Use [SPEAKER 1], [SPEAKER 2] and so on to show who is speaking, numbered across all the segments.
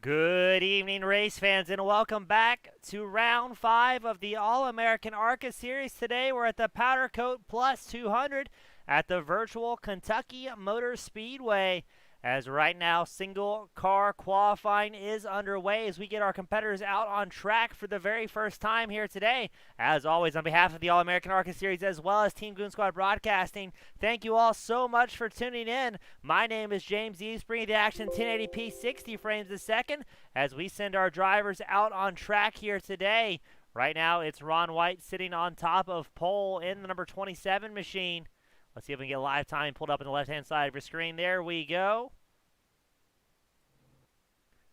[SPEAKER 1] Good evening, race fans, and welcome back to round 5 of the All-American ARCA Series. Today, we're at the Powder Coat Plus 200 at the virtual Kentucky Motor Speedway. As right now, single car qualifying is underway as we get our competitors out on track for the very first time here today. As always, on behalf of the All-American ARCA Series as well as Team Goon Squad Broadcasting, thank you all so much for tuning in. My name is James Eves, bringing the action 1080p 60 frames a second as we send our drivers out on track here today. Right now, it's Ron White sitting on top of pole in the number 27 machine. Let's see if we can get live time pulled up on the left-hand side of your screen. There we go.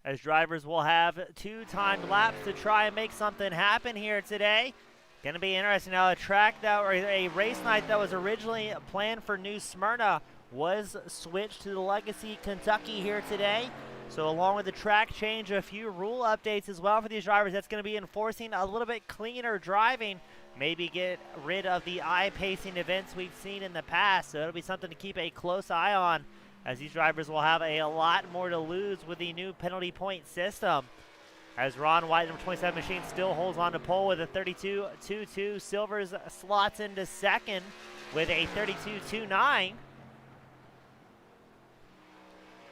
[SPEAKER 1] As drivers will have 2 timed laps to try and make something happen here today. Going to be interesting. Now, a race night that was originally planned for New Smyrna was switched to the Legacy Kentucky here today. So along with the track change, a few rule updates as well for these drivers. That's going to be enforcing a little bit cleaner driving. Maybe get rid of the eye-pacing events we've seen in the past. So it'll be something to keep a close eye on, as these drivers will have a lot more to lose with the new penalty point system. As Ron White, number 27 machine, still holds on to pole with a 32.22. Silvers slots into second with a 32.29.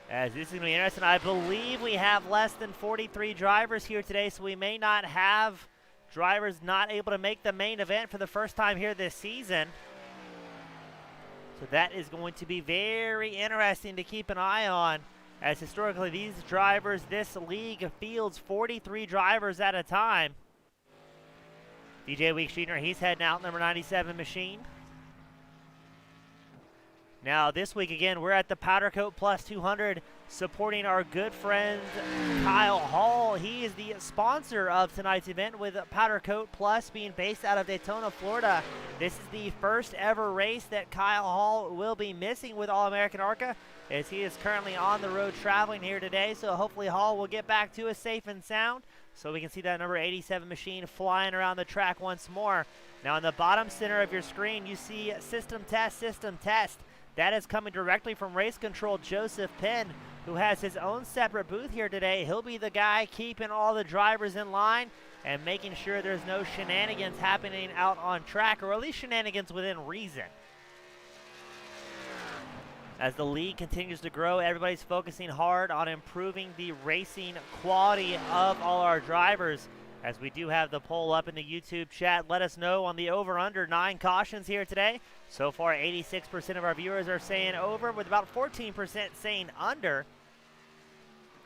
[SPEAKER 1] As this is going to be interesting. I believe we have less than 43 drivers here today, so we may not have drivers not able to make the main event for the first time here this season. So that is going to be very interesting to keep an eye on, as historically these drivers, this league fields 43 drivers at a time. DJ Weeks Jr., he's heading out, number 97 machine. Now this week again, we're at the Powder Coat Plus 200 supporting our good friend Kyle Hall. He is the sponsor of tonight's event, with Powder Coat Plus being based out of Daytona, Florida. This is the first ever race that Kyle Hall will be missing with All-American ARCA, as he is currently on the road traveling here today. So hopefully Hall will get back to us safe and sound, so we can see that number 87 machine flying around the track once more. Now in the bottom center of your screen, you see system test, system test. That is coming directly from race control Joseph Penn, who has his own separate booth here today. He'll be the guy keeping all the drivers in line and making sure there's no shenanigans happening out on track, or at least shenanigans within reason. As the league continues to grow, everybody's focusing hard on improving the racing quality of all our drivers. As we do have the poll up in the YouTube chat, let us know on the over-under 9 cautions here today. So far, 86% of our viewers are saying over, with about 14% saying under.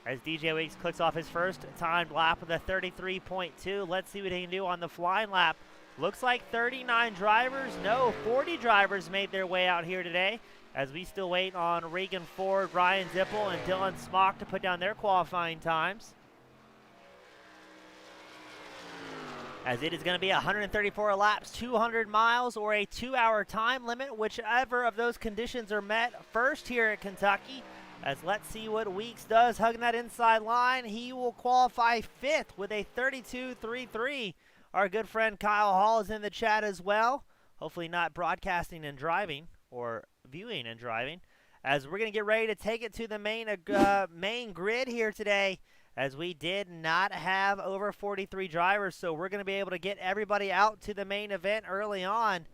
[SPEAKER 1] As DJ Weeks clicks off his first timed lap with a 33.2. Let's see what he can do on the flying lap. Looks like 39 drivers, no, 40 drivers made their way out here today, as we still wait on Regan Ford, Ryan Zippel, and Dylan Smock to put down their qualifying times. As it is going to be 134 laps, 200 miles, or a 2-hour time limit, whichever of those conditions are met first here at Kentucky. As let's see what Weeks does, hugging that inside line. He will qualify 5th with a 32.33. Our good friend Kyle Hall is in the chat as well. Hopefully not broadcasting and driving, or viewing and driving. As we're going to get ready to take it to the main grid here today, as we did not have over 43 drivers, so we're going to be able to get everybody out to the main event early on.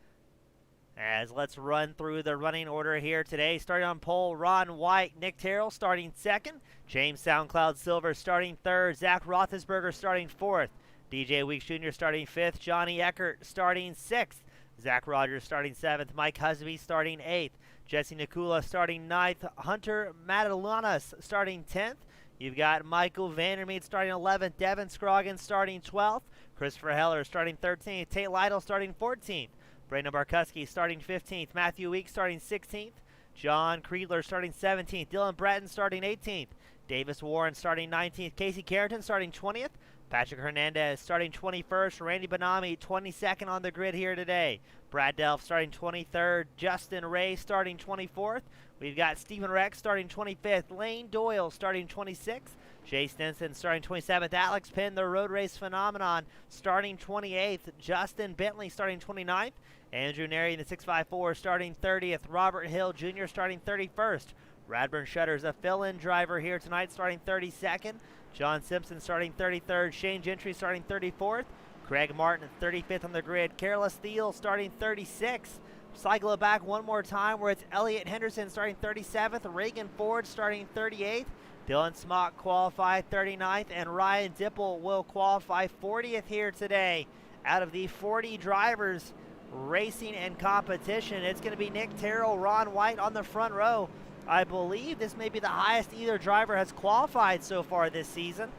[SPEAKER 1] As let's run through the running order here today. Starting on pole, Ron White, Nick Terrell starting 2nd, James SoundCloud Silver starting 3rd, Zach Roethlisberger starting 4th, DJ Weeks Jr. starting 5th, Johnny Eckert starting 6th, Zach Rogers starting 7th, Mike Husby starting 8th, Jesse Nikula starting 9th, Hunter Matalanas starting 10th, you've got Michael Vandermeed starting 11th, Devin Scroggins starting 12th, Christopher Heller starting 13th, Tate Lytle starting 14th, Brandon Barkuski starting 15th, Matthew Weeks starting 16th, John Creedler starting 17th, Dylan Bratton starting 18th, Davis Warren starting 19th, Casey Carrington starting 20th, Patrick Hernandez starting 21st, Randy Bonami 22nd on the grid here today, Brad Delph starting 23rd, Justin Ray starting 24th, we've got Stephen Rex starting 25th, Lane Doyle starting 26th, Jay Stinson starting 27th, Alex Penn, the road race phenomenon, starting 28th, Justin Bentley starting 29th, Andrew Neri in the 654 starting 30th, Robert Hill Jr. starting 31st, Radburn Shutter's a fill-in driver here tonight, starting 32nd. John Simpson starting 33rd. Shane Gentry starting 34th. Craig Martin 35th on the grid. Carolus Thiel starting 36th. Cycle it back one more time where it's Elliott Henderson starting 37th. Reagan Ford starting 38th. Dylan Smock qualified 39th. And Ryan Dipple will qualify 40th here today. Out of the 40 drivers racing in competition, it's going to be Nick Terrell, Ron White on the front row. I believe this may be the highest either driver has qualified so far this season.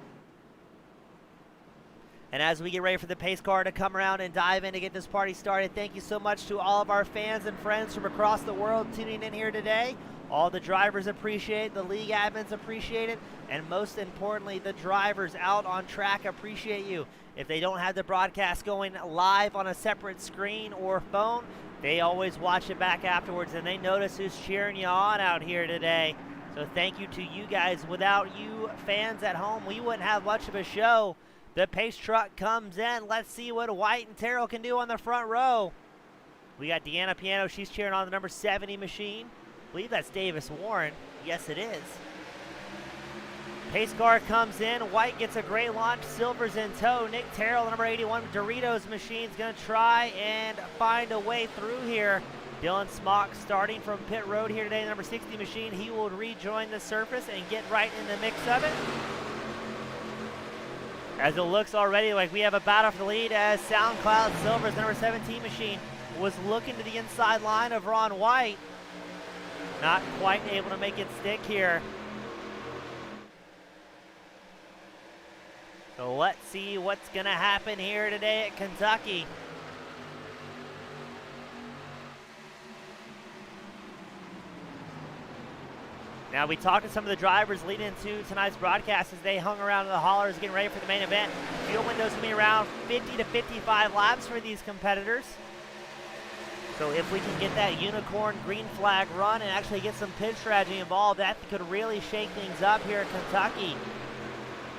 [SPEAKER 1] And as we get ready for the pace car to come around and dive in to get this party started, thank you so much to all of our fans and friends from across the world tuning in here today. All the drivers appreciate it, the league admins appreciate it, and most importantly, the drivers out on track appreciate you. If they don't have the broadcast going live on a separate screen or phone, they always watch it back afterwards, and they notice who's cheering you on out here today. So thank you to you guys. Without you fans at home, we wouldn't have much of a show. The pace truck comes in. Let's see what White and Terrell can do on the front row. We got Deanna Piano. She's cheering on the number 70 machine. I believe that's Davis Warren. Yes, it is. Pace car comes in. White gets a great launch. Silver's in tow. Nick Terrell, number 81 Doritos machine, is going to try and find a way through here. Dylan Smock starting from pit road here today, number 60 machine. He will rejoin the surface and get right in the mix of it. As it looks already like we have a battle for the lead as SoundCloud Silver's number 17 machine was looking to the inside line of Ron White. Not quite able to make it stick here. So let's see what's going to happen here today at Kentucky. Now, we talked to some of the drivers leading into tonight's broadcast as they hung around in the haulers getting ready for the main event. Fuel window's going to be around 50 to 55 laps for these competitors. So if we can get that unicorn green flag run and actually get some pit strategy involved, that could really shake things up here at Kentucky.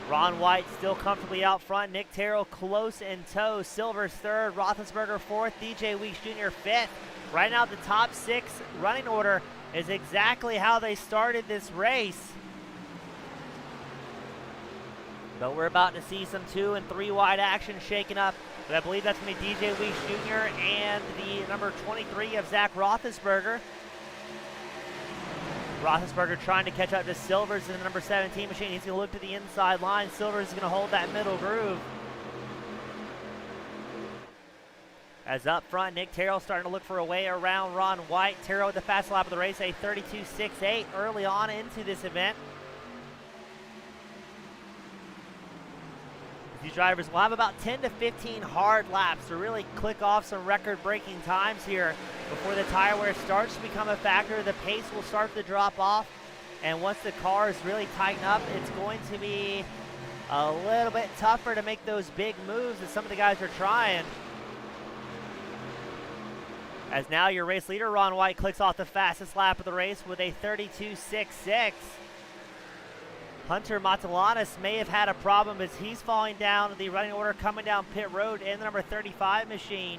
[SPEAKER 1] Ron White still comfortably out front. Nick Terrell close in tow. Silver's third. Roethlisberger fourth. DJ Weeks Jr. fifth. Right now the top six running order is exactly how they started this race. But we're about to see some 2 and 3 wide action shaking up. But I believe that's going to be DJ Weeks Jr. and the number 23 of Zach Roethlisberger. Roethlisberger trying to catch up to Silvers in the number 17 machine. He's going to look to the inside line. Silvers is going to hold that middle groove. As up front, Nick Terrell starting to look for a way around Ron White. Terrell with the fast lap of the race, a 32.68 early on into this event. These drivers will have about 10 to 15 hard laps to really click off some record-breaking times here before the tire wear starts to become a factor. The pace will start to drop off, and once the cars really tighten up, it's going to be a little bit tougher to make those big moves that some of the guys are trying. As now your race leader, Ron White, clicks off the fastest lap of the race with a 32.66. Hunter Matalanis may have had a problem as he's falling down the running order coming down pit road in the number 35 machine.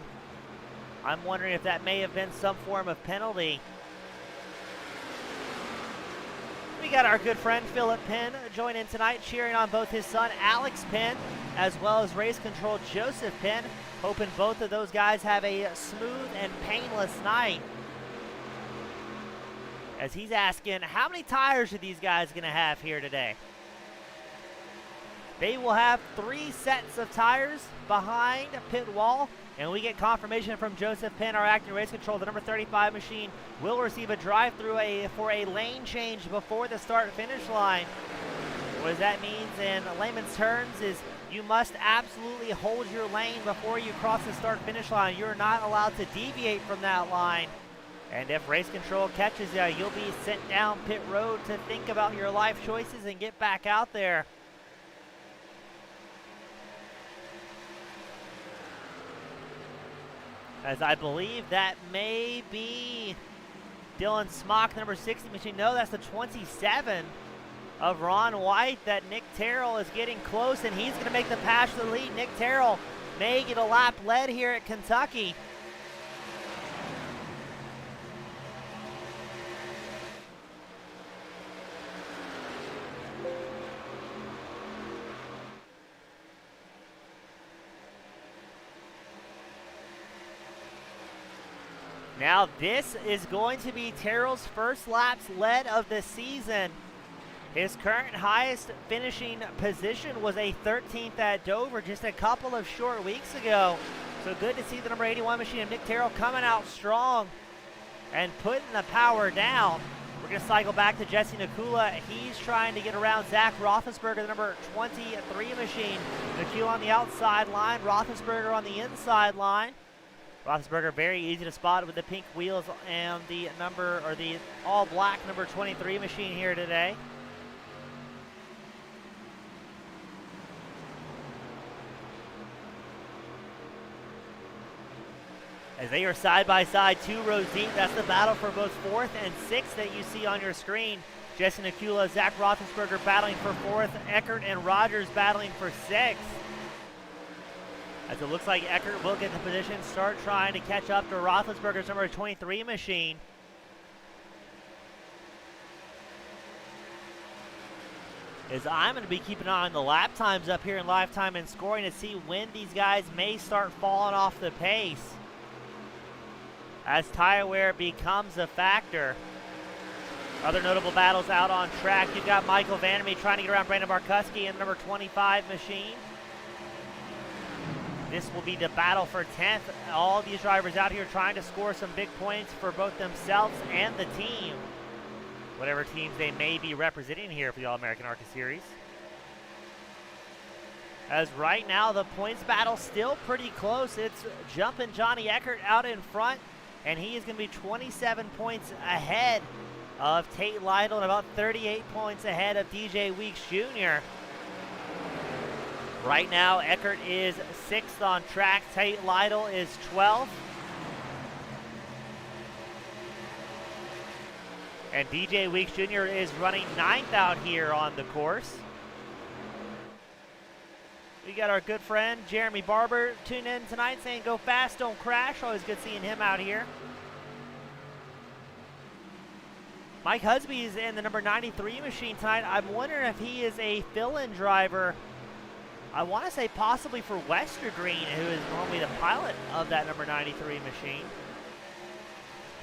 [SPEAKER 1] I'm wondering if that may have been some form of penalty. We got our good friend Philip Penn join in tonight, cheering on both his son Alex Penn as well as race control Joseph Penn, hoping both of those guys have a smooth and painless night. As he's asking, how many tires are these guys going to have here today? They will have 3 sets of tires behind pit wall, and we get confirmation from Joseph Penn, our acting race control. The number 35 machine will receive a drive-through for a lane change before the start-finish line. What that means in layman's terms is you must absolutely hold your lane before you cross the start-finish line. You're not allowed to deviate from that line. And if race control catches you, you'll be sent down pit road to think about your life choices and get back out there. As I believe that may be Dylan Smock, number 60 machine. No, that's the 27 of Ron White that Nick Terrell is getting close, and he's going to make the pass to the lead. Nick Terrell may get a lap led here at Kentucky. Now this is going to be Terrell's first laps led of the season. His current highest finishing position was a 13th at Dover just a couple of short weeks ago. So good to see the number 81 machine of Nick Terrell coming out strong and putting the power down. We're going to cycle back to Jesse Nakula. He's trying to get around Zach Roethlisberger, the number 23 machine. Nakula on the outside line, Roethlisberger on the inside line. Roethlisberger very easy to spot with the pink wheels and the all black number 23 machine here today. As they are side by side, 2 rows deep. That's the battle for both 4th and 6th that you see on your screen. Jesse Nakula, Zach Roethlisberger battling for 4th. Eckert and Rogers battling for 6th. As it looks like Eckert will get the position, start trying to catch up to Roethlisberger's number 23 machine. As I'm going to be keeping an eye on the lap times up here in live time and scoring to see when these guys may start falling off the pace as tire wear becomes a factor. Other notable battles out on track. You've got Michael Vandermeer trying to get around Brandon Barkuski in the number 25 machine. This will be the battle for 10th. All these drivers out here trying to score some big points for both themselves and the team, whatever teams they may be representing here for the All-American ARCA Series. As right now, the points battle still pretty close. It's jumping Johnny Eckert out in front, and he is going to be 27 points ahead of Tate Lytle and about 38 points ahead of DJ Weeks Jr. Right now, Eckert is 6th on track. Tate Lytle is 12th. And DJ Weeks Jr. is running 9th out here on the course. We got our good friend Jeremy Barber tuned in tonight saying go fast, don't crash. Always good seeing him out here. Mike Husby is in the number 93 machine tonight. I'm wondering if he is a fill-in driver. I want to say possibly for Wester Green, who is normally the pilot of that number 93 machine.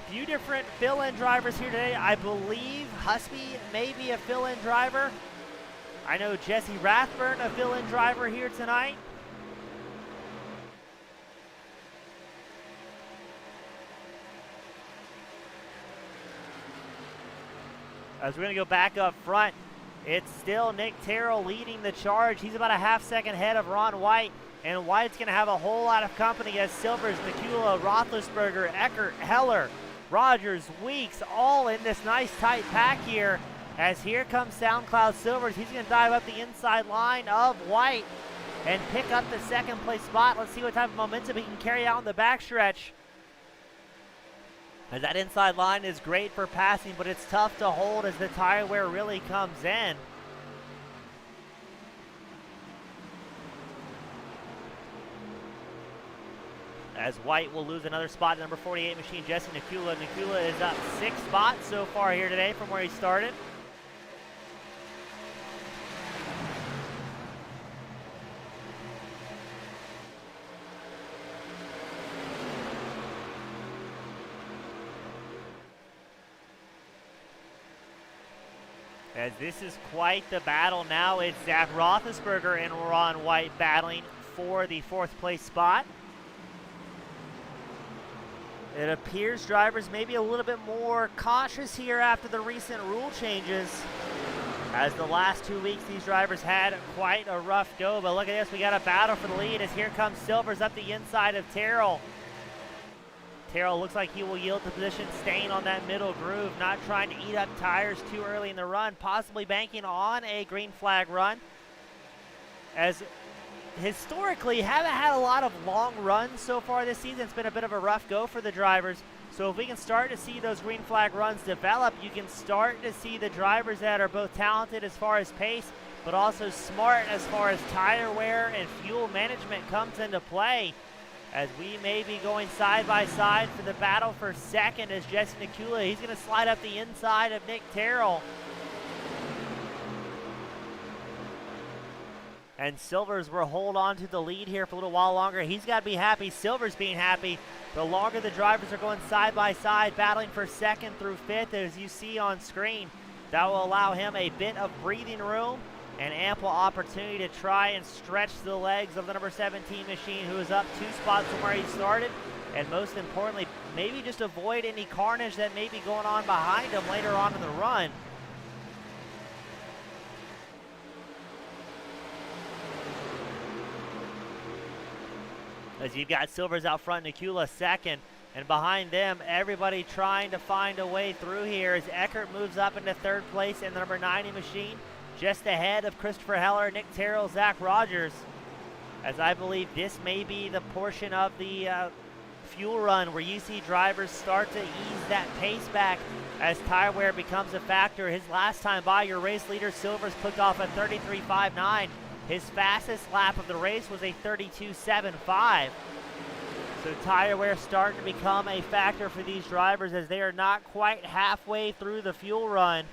[SPEAKER 1] Few different fill-in drivers here today. I believe Husby may be a fill-in driver. I know Jesse Rathburn, a fill-in driver here tonight. As we're going to go back up front, it's still Nick Terrell leading the charge. He's about a half second ahead of Ron White, and White's going to have a whole lot of company as Silvers, Nakula, Roethlisberger, Eckert, Heller, Rogers, Weeks, all in this nice tight pack here. As here comes SoundCloud Silvers. He's going to dive up the inside line of White and pick up the second place spot. Let's see what type of momentum he can carry out in the backstretch. As that inside line is great for passing, but it's tough to hold as the tire wear really comes in. As White will lose another spot, number 48 machine, Jesse Nakula. Nakula is up 6 spots so far here today from where he started. As this is quite the battle now. It's Zach Roethlisberger and Ron White battling for the 4th place spot. It appears drivers may be a little bit more cautious here after the recent rule changes. As the last 2 weeks, these drivers had quite a rough go. But look at this, we got a battle for the lead as here comes Silvers up the inside of Terrell. Terrell looks like he will yield the position, staying on that middle groove, not trying to eat up tires too early in the run, possibly banking on a green flag run. As historically, haven't had a lot of long runs so far this season. It's been a bit of a rough go for the drivers. So if we can start to see those green flag runs develop, you can start to see the drivers that are both talented as far as pace, but also smart as far as tire wear and fuel management comes into play. As we may be going side by side for the battle for second as Jesse Nakula, he's going to slide up the inside of Nick Terrell. And Silvers will hold on to the lead here for a little while longer. He's got to be happy. Silvers being happy. The longer the drivers are going side by side, battling for second through fifth, as you see on screen, that will allow him a bit of breathing room and ample opportunity to try and stretch the legs of the number 17 machine, who is up 2 spots from where he started. And most importantly, maybe just avoid any carnage that may be going on behind him later on in the run. As you've got Silvers out front, Nakula second, and behind them, everybody trying to find a way through here as Eckert moves up into third place in the number 90 machine, just ahead of Christopher Heller, Nick Terrell, Zach Rogers. As I believe this may be the portion of the fuel run where you see drivers start to ease that pace back as tire wear becomes a factor. His last time by, your race leader Silvers clicked off a 33.59. His fastest lap of the race was a 32.75. So tire wear starting to become a factor for these drivers as they are not quite halfway through the fuel run.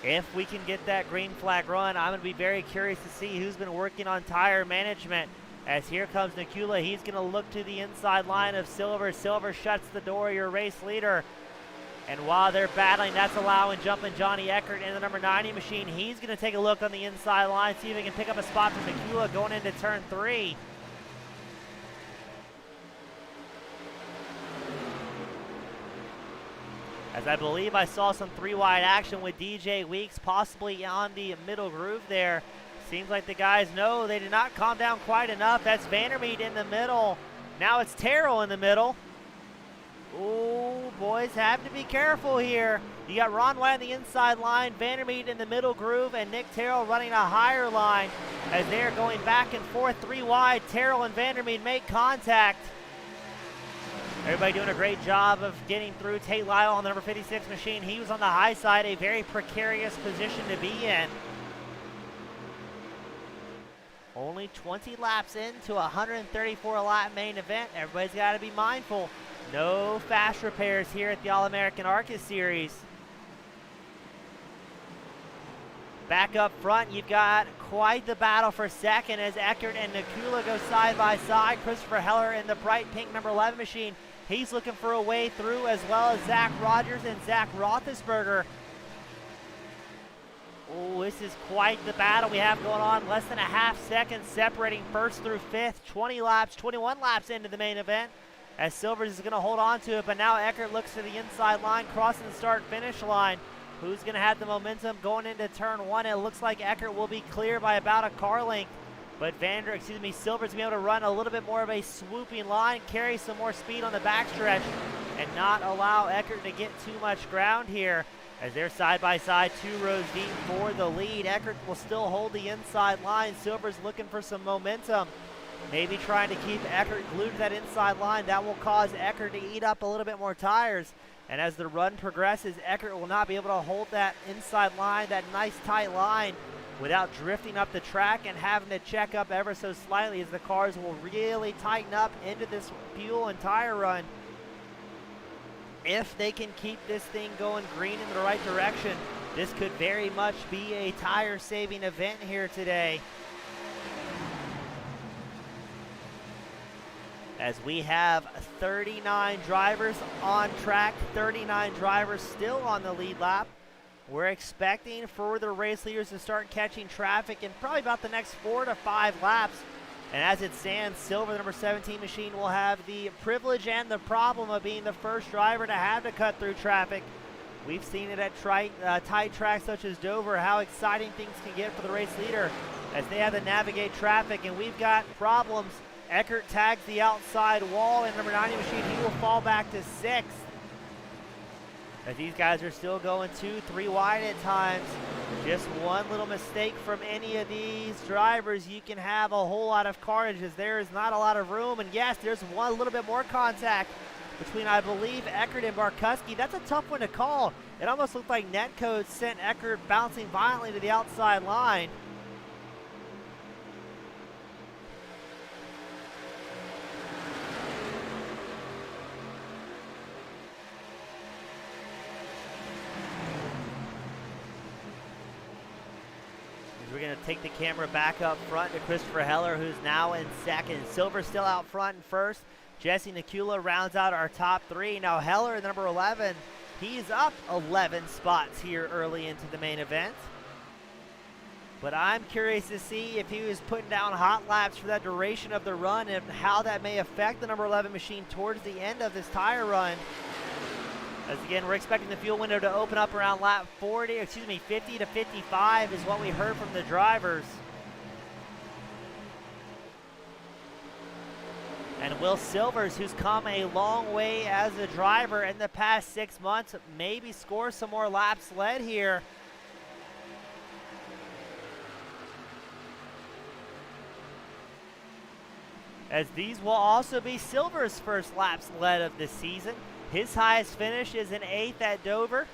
[SPEAKER 1] If we can get that green flag run, I'm going to be very curious to see who's been working on tire management. As here comes Nakula, he's going to look to the inside line of Silver. Silver shuts the door, your race leader. And while they're battling, that's allowing jumping Johnny Eckert in the number 90 machine. He's going to take a look on the inside line, see if he can pick up a spot from Nakula going into turn 3. As I believe I saw some 3-wide action with DJ Weeks possibly on the middle groove there. Seems like the guys know they did not calm down quite enough. That's Vandermeet in the middle. Now it's Terrell in the middle. Ooh, boys have to be careful here. You got Ron White on the inside line, Vandermeet in the middle groove, and Nick Terrell running a higher line as they're going back and forth 3 wide. Terrell and Vandermeet make contact. Everybody doing a great job of getting through. Tate Lyle on the number 56 machine. He was on the high side, a very precarious position to be in. Only 20 laps into a 134-lap main event. Everybody's got to be mindful. No fast repairs here at the All-American ARCA Series. Back up front, you've got quite the battle for second as Eckert and Nakula go side by side. Christopher Heller in the bright pink number 11 machine. He's looking for a way through, as well as Zach Rogers and Zach Roethlisberger. Oh, this is quite the battle we have going on. Less than a half second separating first through fifth. 21 laps into the main event, as Silvers is going to hold on to it, but now Eckert looks to the inside line, crossing the start-finish line. Who's going to have the momentum going into turn 1? It looks like Eckert will be clear by about a car length, but Silvers going to be able to run a little bit more of a swooping line, carry some more speed on the backstretch, and not allow Eckert to get too much ground here. As they're side by side, 2 rows deep for the lead. Eckert will still hold the inside line. Silver's looking for some momentum. Maybe trying to keep Eckert glued to that inside line. That will cause Eckert to eat up a little bit more tires. And as the run progresses, Eckert will not be able to hold that inside line, that nice tight line, without drifting up the track and having to check up ever so slightly, as the cars will really tighten up into this fuel and tire run. If they can keep this thing going green in the right direction, this could very much be a tire-saving event here today. As we have 39 drivers on track, 39 drivers still on the lead lap. We're expecting for the race leaders to start catching traffic in probably about the next 4 to 5 laps. And as it stands, Silver, the number 17 machine, will have the privilege and the problem of being the first driver to have to cut through traffic. We've seen it at tight tracks such as Dover, how exciting things can get for the race leader as they have to navigate traffic, and we've got problems. Eckert tags the outside wall in number 90 machine. He will fall back to 6th. As these guys are still going 2, 3 wide at times. Just one little mistake from any of these drivers, you can have a whole lot of carnage, as there is not a lot of room. And yes, there's one little bit more contact between, I believe, Eckert and Barkuski. That's a tough one to call. It almost looked like Netcode sent Eckert bouncing violently to the outside line. we're going to take the camera back up front to Christopher Heller, who's now in second. Silver's still out front and first. Jesse Nakula rounds out our top three. Now Heller, number 11, he's up 11 spots here early into the main event. But I'm curious to see if he was putting down hot laps for that duration of the run and how that may affect the number 11 machine towards the end of this tire run. As again, we're expecting the fuel window to open up around lap 50 to 55 is what we heard from the drivers. And Will Silvers, who's come a long way as a driver in the past 6 months, maybe score some more laps led here. As these will also be Silver's first laps led of the season. His highest finish is an 8th at Dover.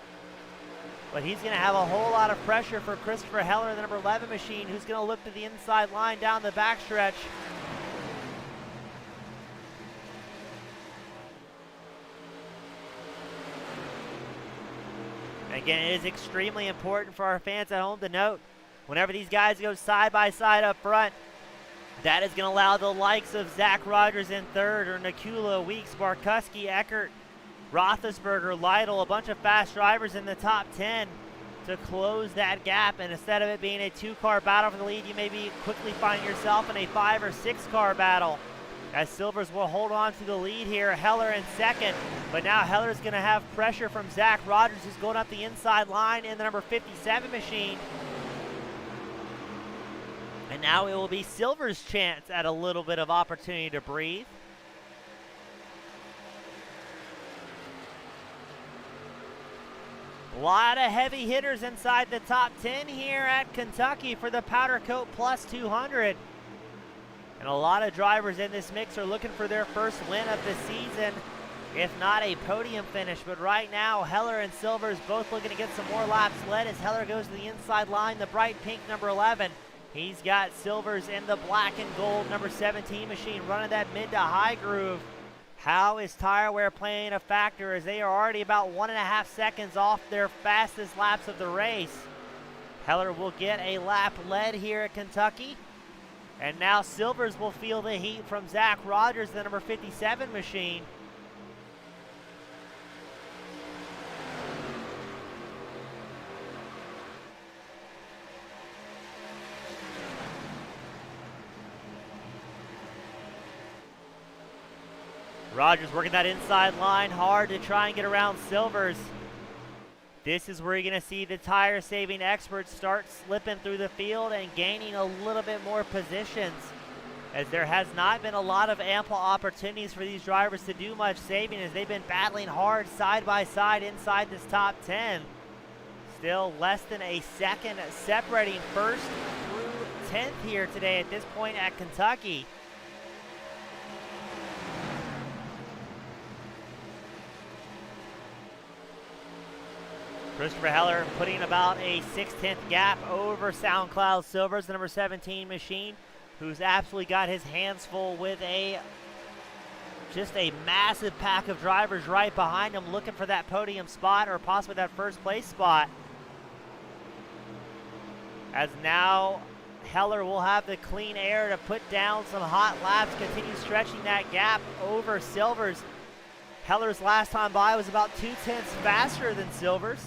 [SPEAKER 1] But he's going to have a whole lot of pressure for Christopher Heller, the number 11 machine, who's going to look to the inside line down the backstretch. Again, it is extremely important for our fans at home to note, whenever these guys go side by side up front, that is going to allow the likes of Zach Rogers in third, or Nakula, Weeks, Barkuski, Eckert, Roethlisberger, Lytle, a bunch of fast drivers in the top 10 to close that gap. And instead of it being a 2-car battle for the lead, you may be quickly find yourself in a 5 or 6-car battle. As Silvers will hold on to the lead here, Heller in second. But now Heller's going to have pressure from Zach Rogers, who's going up the inside line in the number 57 machine. And now it will be Silver's chance at a little bit of opportunity to breathe. A lot of heavy hitters inside the top 10 here at Kentucky for the Powder Coat Plus 200. And a lot of drivers in this mix are looking for their first win of the season, if not a podium finish. But right now, Heller and Silvers both looking to get some more laps led as Heller goes to the inside line, the bright pink number 11. He's got Silvers in the black and gold number 17 machine running that mid to high groove. How is tire wear playing a factor, as they are already about 1.5 seconds off their fastest laps of the race? Heller will get a lap led here at Kentucky. And now Silvers will feel the heat from Zach Rogers, the number 57 machine. Rogers working that inside line hard to try and get around Silvers. This is where you're going to see the tire-saving experts start slipping through the field and gaining a little bit more positions, as there has not been a lot of ample opportunities for these drivers to do much saving, as they've been battling hard side by side inside this top 10. Still less than a second separating first through 10th here today at this point at Kentucky. Christopher Heller putting about a 6/10 gap over SoundCloud Silvers, the number 17 machine, who's absolutely got his hands full with just a massive pack of drivers right behind him looking for that podium spot or possibly that first place spot. As now Heller will have the clean air to put down some hot laps, continue stretching that gap over Silvers. Heller's last time by was about 0.2 faster than Silvers.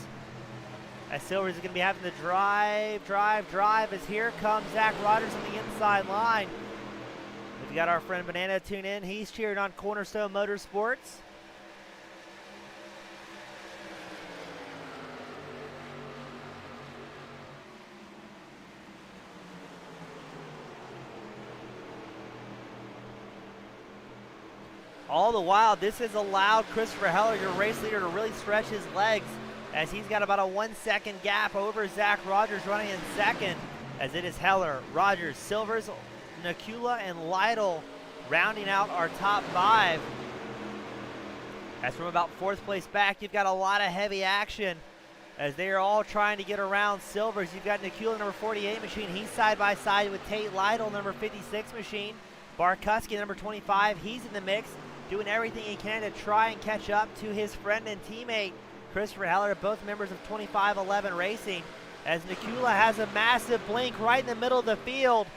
[SPEAKER 1] As Silvers is going to be having to drive, as here comes Zach Rogers on the inside line. We've got our friend Banana tune in. He's cheering on Cornerstone Motorsports. All the while, this has allowed Christopher Heller, your race leader, to really stretch his legs, as he's got about a 1 second gap over Zach Rogers running in second, as it is Heller, Rogers, Silvers, Nakula, and Lytle rounding out our top 5. As from about 4th place back, you've got a lot of heavy action as they are all trying to get around Silvers. You've got Nakula, number 48 machine. He's side by side with Tate Lytle, number 56 machine. Barkuski, number 25, he's in the mix, doing everything he can to try and catch up to his friend and teammate Christopher Heller, both members of 2511 Racing. as Nikula has a massive blink right in the middle of the field.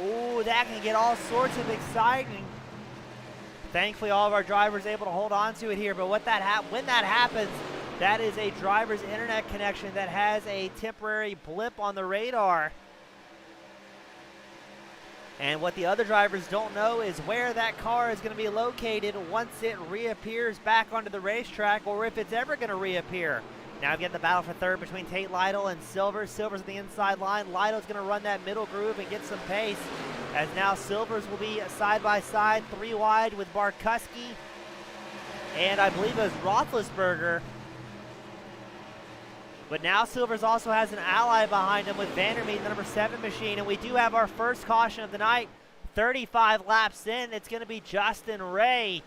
[SPEAKER 1] Ooh, that can get all sorts of exciting. Thankfully, all of our drivers are able to hold on to it here, but when that happens, that is a driver's internet connection that has a temporary blip on the radar. And what the other drivers don't know is where that car is going to be located once it reappears back onto the racetrack, or if it's ever going to reappear. Now we've got the battle for third between Tate Lytle and Silvers. Silvers on the inside line. Lytle's going to run that middle groove and get some pace, as now Silvers will be side by side, 3 wide with Barkuski, and I believe it was Roethlisberger. But now Silvers also has an ally behind him with Vandermeer, the number 7 machine, and we do have our first caution of the night. 35 laps in, it's going to be Justin Ray.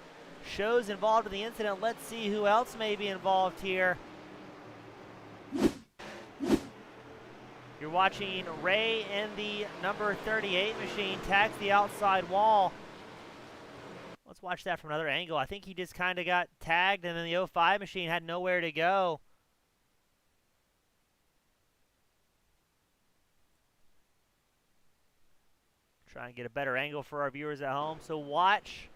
[SPEAKER 1] Shows involved in the incident. Let's see who else may be involved here. You're watching Ray in the number 38 machine tags the outside wall. Let's watch that from another angle. I think he just kind of got tagged, and then the 05 machine had nowhere to go. Try and get a better angle for our viewers at home. So watch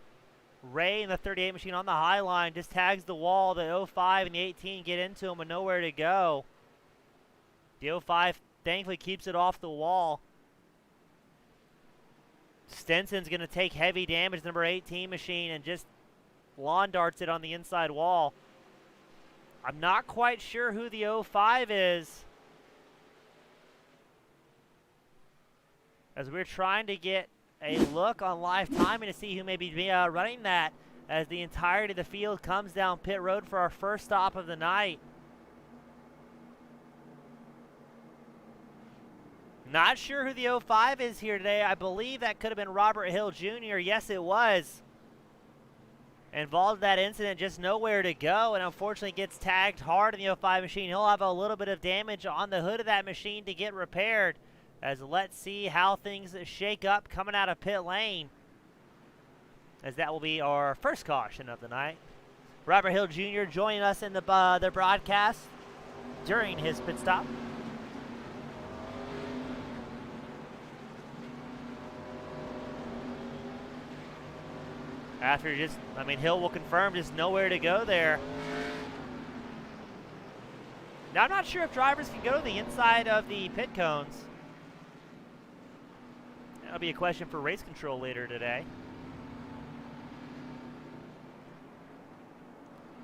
[SPEAKER 1] Ray in the 38 machine on the high line, just tags the wall. The 05 and the 18 get into him with nowhere to go. The 05 thankfully keeps it off the wall. Stenson's going to take heavy damage, number 18 machine, and just lawn darts it on the inside wall. I'm not quite sure who the 05 is, as we're trying to get a look on live timing to see who may be running that, as the entirety of the field comes down pit road for our first stop of the night. Not sure who the 05 is here today. I believe that could have been Robert Hill Jr. Yes, it was. Involved in that incident, just nowhere to go, and unfortunately gets tagged hard in the 05 machine. He'll have a little bit of damage on the hood of that machine to get repaired. As let's see how things shake up coming out of pit lane, as that will be our first caution of the night. Robert Hill Jr. joining us in the broadcast during his pit stop. After just, Hill will confirm just nowhere to go there. Now, I'm not sure if drivers can go to the inside of the pit cones. That'll be a question for race control later today.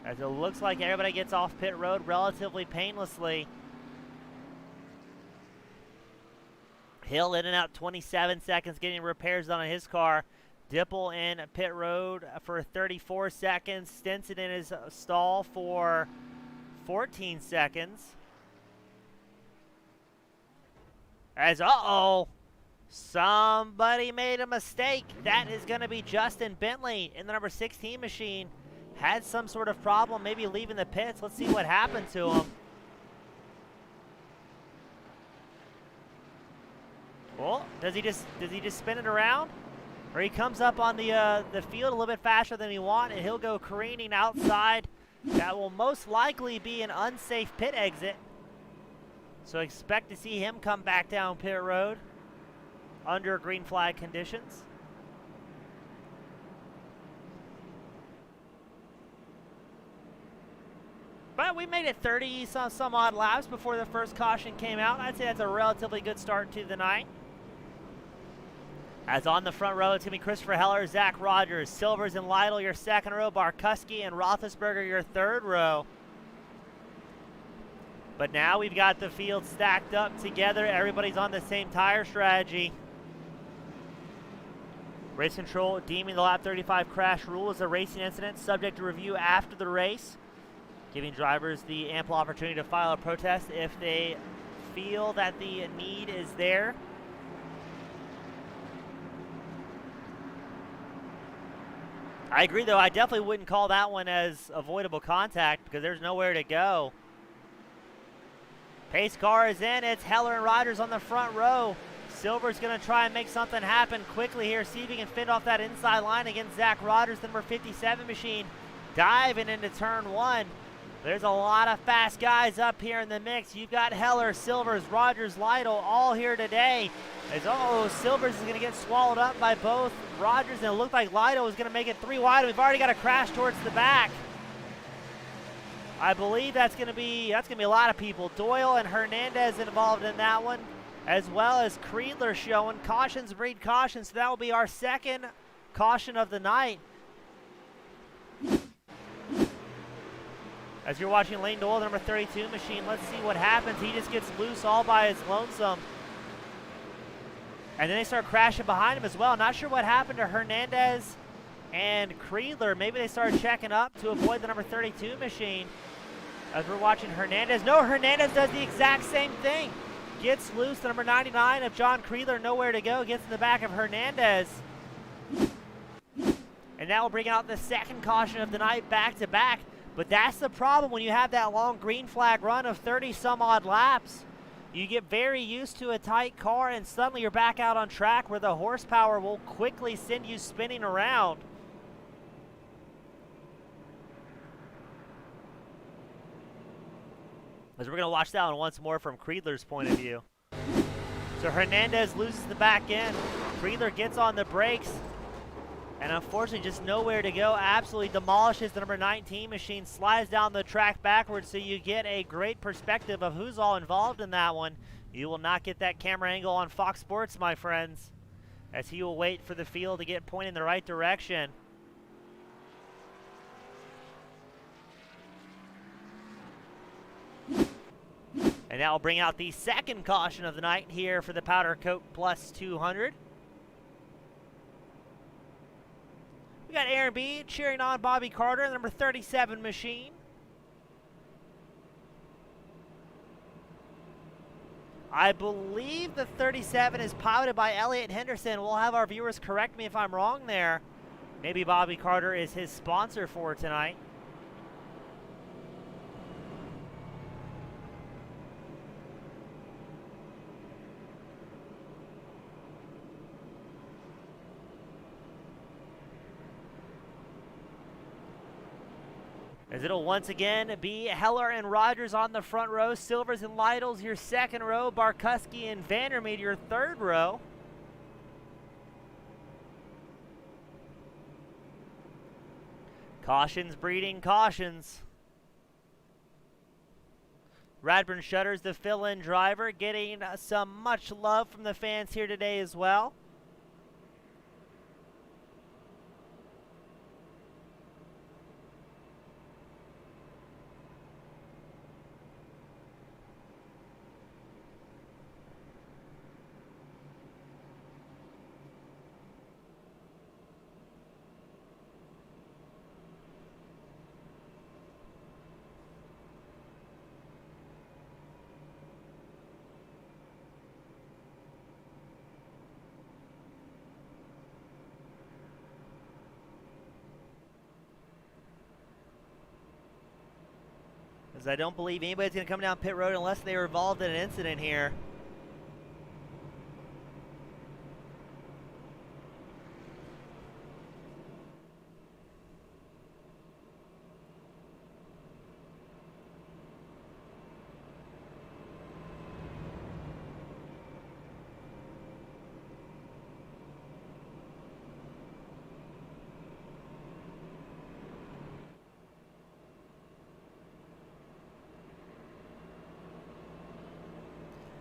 [SPEAKER 1] As it looks like everybody gets off pit road relatively painlessly. Hill in and out 27 seconds, getting repairs done on his car. Dipple in pit road for 34 seconds. Stinson in his stall for 14 seconds. As, somebody made a mistake. That is going to be Justin Bentley in the number 16 machine. Had some sort of problem, maybe leaving the pits. Let's see what happened to him. Well, does he just spin it around? Or he comes up on the field a little bit faster than he wants, and he'll go careening outside. That will most likely be an unsafe pit exit. So expect to see him come back down pit road under green flag conditions. But we made it 30 some odd laps before the first caution came out. I'd say that's a relatively good start to the night. As on the front row, it's going to be Christopher Heller, Zach Rogers, Silvers and Lytle, your second row, Barkuski and Roethlisberger, your third row. But now we've got the field stacked up together. Everybody's on the same tire strategy. Race control deeming the lap 35 crash rule as a racing incident subject to review after the race, giving drivers the ample opportunity to file a protest if they feel that the need is there. I agree, though. I definitely wouldn't call that one as avoidable contact because there's nowhere to go. Pace car is in. It's Heller and Rogers on the front row. Silver's going to try and make something happen quickly here, see if he can fend off that inside line against Zach Rogers, the number 57 machine, diving into turn one. There's a lot of fast guys up here in the mix. You've got Heller, Silvers, Rogers, Lytle all here today. As Silvers is going to get swallowed up by both Rogers, and it looked like Lytle was going to make it 3 wide. We've already got a crash towards the back. I believe that's going to be a lot of people. Doyle and Hernandez involved in that one, as well as Creedler showing. Cautions breed cautions, so that will be our second caution of the night. As you're watching Lane Doyle, the number 32 machine, let's see what happens. He just gets loose all by his lonesome. And then they start crashing behind him as well. Not sure what happened to Hernandez and Creedler. Maybe they started checking up to avoid the number 32 machine. As we're watching Hernandez. No, Hernandez does the exact same thing. Gets loose, the number 99 of John Creedler, nowhere to go. Gets in the back of Hernandez. And that will bring out the second caution of the night back to back. But that's the problem when you have that long green flag run of 30 some odd laps. You get very used to a tight car and suddenly you're back out on track where the horsepower will quickly send you spinning around. As we're going to watch that one once more from Creedler's point of view. So Hernandez loses the back end. Creedler gets on the brakes. And unfortunately, just nowhere to go. Absolutely demolishes the number 19 machine. Slides down the track backwards, so you get a great perspective of who's all involved in that one. You will not get that camera angle on Fox Sports, my friends, as he will wait for the field to get pointed in the right direction. And that will bring out the second caution of the night here for the Powder Coat Plus 200. We got Aaron B cheering on Bobby Carter, the number 37 machine. I believe the 37 is piloted by Elliott Henderson. We'll have our viewers correct me if I'm wrong there. Maybe Bobby Carter is his sponsor for tonight. As it'll once again be Heller and Rogers on the front row. Silvers and Lytle's your second row. Barkuski and Vandermeer your third row. Cautions breeding cautions. Radburn Shutters, the fill-in driver, getting some much love from the fans here today as well. As I don't believe anybody's going to come down pit road unless they were involved in an incident here.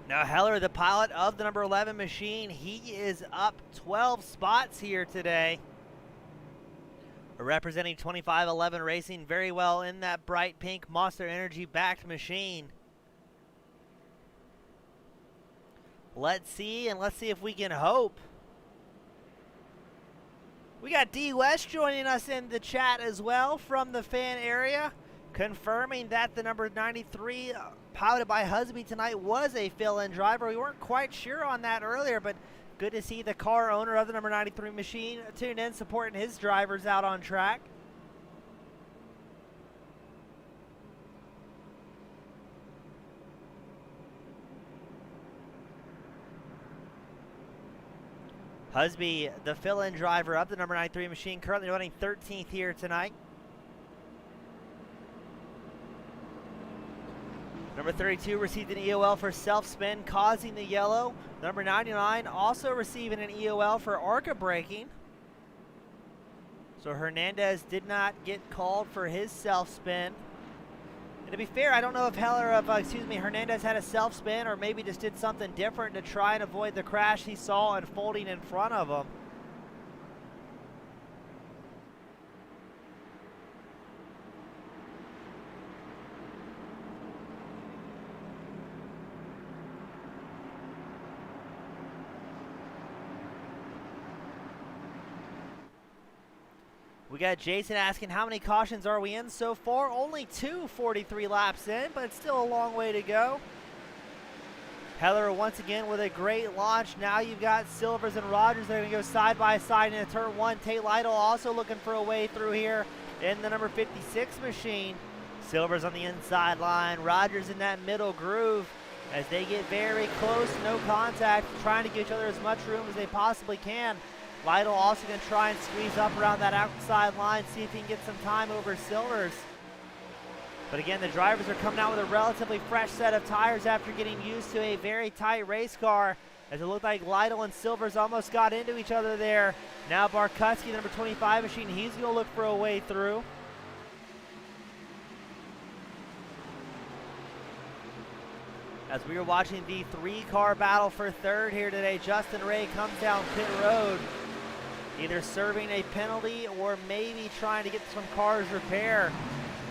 [SPEAKER 1] Now Heller, the pilot of the number 11 machine, he is up 12 spots here today. Representing 2511 Racing very well in that bright pink Monster Energy backed machine. Let's see if we can hope. We got D West joining us in the chat as well from the fan area, confirming that the number 93 piloted by Husby tonight was a fill-in driver. We weren't quite sure on that earlier, but good to see the car owner of the number 93 machine tune in, supporting his drivers out on track. Husby, the fill-in driver of the number 93 machine, currently running 13th here tonight. Number 32 received an EOL for self-spin, causing the yellow. Number 99 also receiving an EOL for ARCA braking. So Hernandez did not get called for his self-spin. And to be fair, I don't know if Hernandez had a self-spin or maybe just did something different to try and avoid the crash he saw unfolding in front of him. We got Jason asking, how many cautions are we in so far? Only 2 43 laps in, but it's still a long way to go. Heller once again with a great launch. Now you've got Silvers and Rogers. They're going to go side by side into turn 1. Tate Lytle also looking for a way through here in the number 56 machine. Silvers on the inside line. Rogers in that middle groove as they get very close. No contact, trying to give each other as much room as they possibly can. Lytle also going to try and squeeze up around that outside line, see if he can get some time over Silvers. But again, the drivers are coming out with a relatively fresh set of tires after getting used to a very tight race car, as it looked like Lytle and Silvers almost got into each other there. Now Barkowski, number 25 machine, he's going to look for a way through. As we were watching the 3-car battle for third here today, Justin Ray comes down pit road, either serving a penalty or maybe trying to get some cars repaired.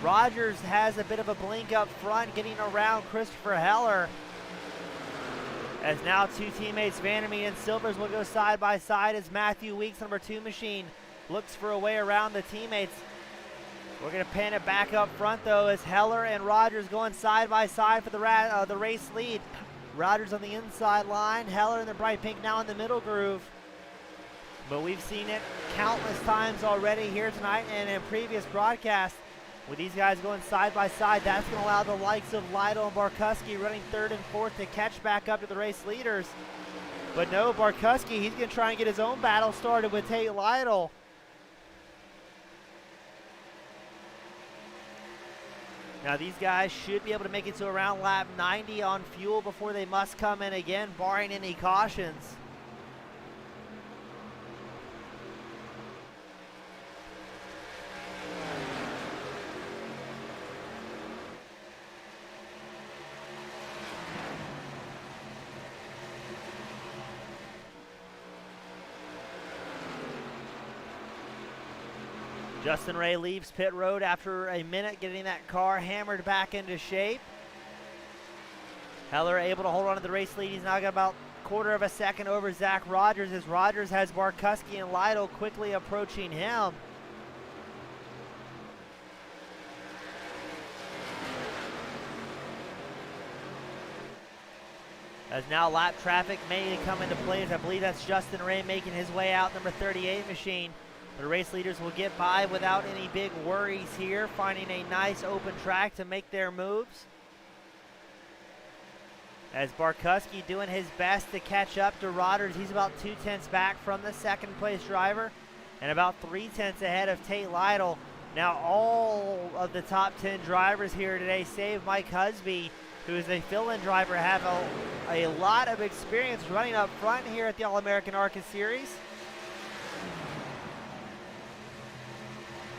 [SPEAKER 1] Rogers has a bit of a blink up front, getting around Christopher Heller. As now 2 teammates, Vandermeer and Silvers, will go side by side as Matthew Weeks, number 2 machine, looks for a way around the teammates. We're going to pan it back up front, though, as Heller and Rogers going side by side for the race lead. Rogers on the inside line, Heller in the bright pink now in the middle groove. But we've seen it countless times already here tonight and in previous broadcasts. With these guys going side by side, that's going to allow the likes of Lytle and Barkowski running 3rd and 4th to catch back up to the race leaders. But no, Barkowski, he's going to try and get his own battle started with Tate Lytle. Now these guys should be able to make it to around lap 90 on fuel before they must come in again, barring any cautions. Justin Ray leaves pit road after a minute, getting that car hammered back into shape. Heller able to hold on to the race lead. He's now got about 1/4 of a second over Zach Rogers, as Rogers has Barkowski and Lytle quickly approaching him. As now lap traffic may come into play, as I believe that's Justin Ray making his way out, number 38 machine. The race leaders will get by without any big worries here, finding a nice open track to make their moves. As Barkowski doing his best to catch up to Rogers. He's about 2/10 back from the 2nd place driver and about 3/10 ahead of Tate Lytle. Now all of the top 10 drivers here today, save Mike Husby, who is a fill-in driver, have a lot of experience running up front here at the All-American ARCA Series.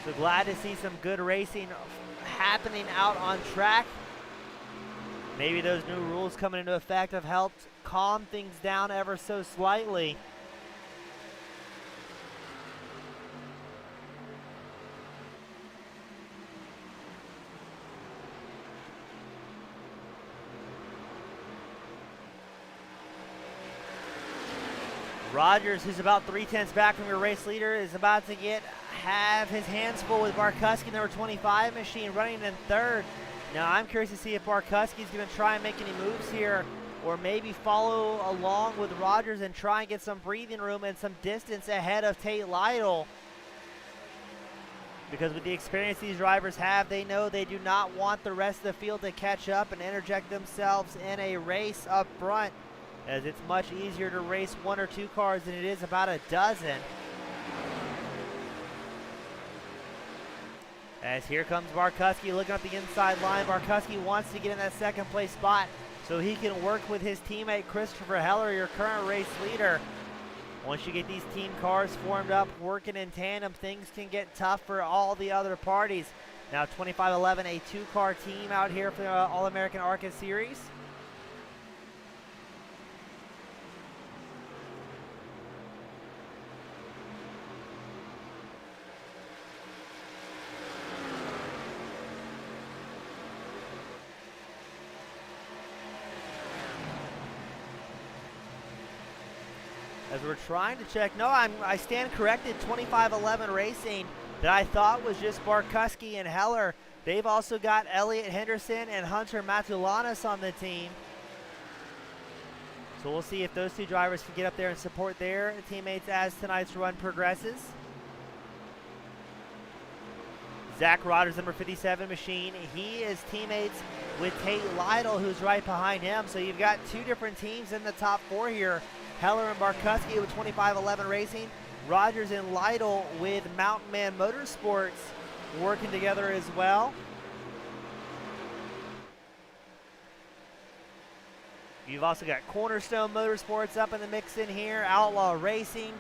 [SPEAKER 1] So glad to see some good racing happening out on track. Maybe those new rules coming into effect have helped calm things down ever so slightly. Rogers, who's about 3/10 back from your race leader, is about to have his hands full with Barkowski, number 25 machine, running in 3rd. Now I'm curious to see if Barkowski's going to try and make any moves here, or maybe follow along with Rogers and try and get some breathing room and some distance ahead of Tate Lytle. Because with the experience these drivers have, they know they do not want the rest of the field to catch up and interject themselves in a race up front, as it's much easier to race 1 or 2 cars than it is about a dozen. As here comes Barkuski looking up the inside line. Barkuski wants to get in that second place spot so he can work with his teammate Christopher Heller, your current race leader. Once you get these team cars formed up, working in tandem, things can get tough for all the other parties. Now 2511, a two-car team out here for the All-American ARCA Series. As we're trying to check, no, I stand corrected, 2511 Racing that I thought was just Barkuski and Heller. They've also got Elliot Henderson and Hunter Matulanis on the team. So we'll see if those two drivers can get up there and support their teammates as tonight's run progresses. Zach Rogers, number 57 machine. He is teammates with Tate Lytle, who's right behind him. So you've got two different teams in the top four here. Heller and Barkuski with 2511 Racing. Rogers and Lytle with Mountain Man Motorsports working together as well. You've also got Cornerstone Motorsports up in the mix in here. Outlaw Racing.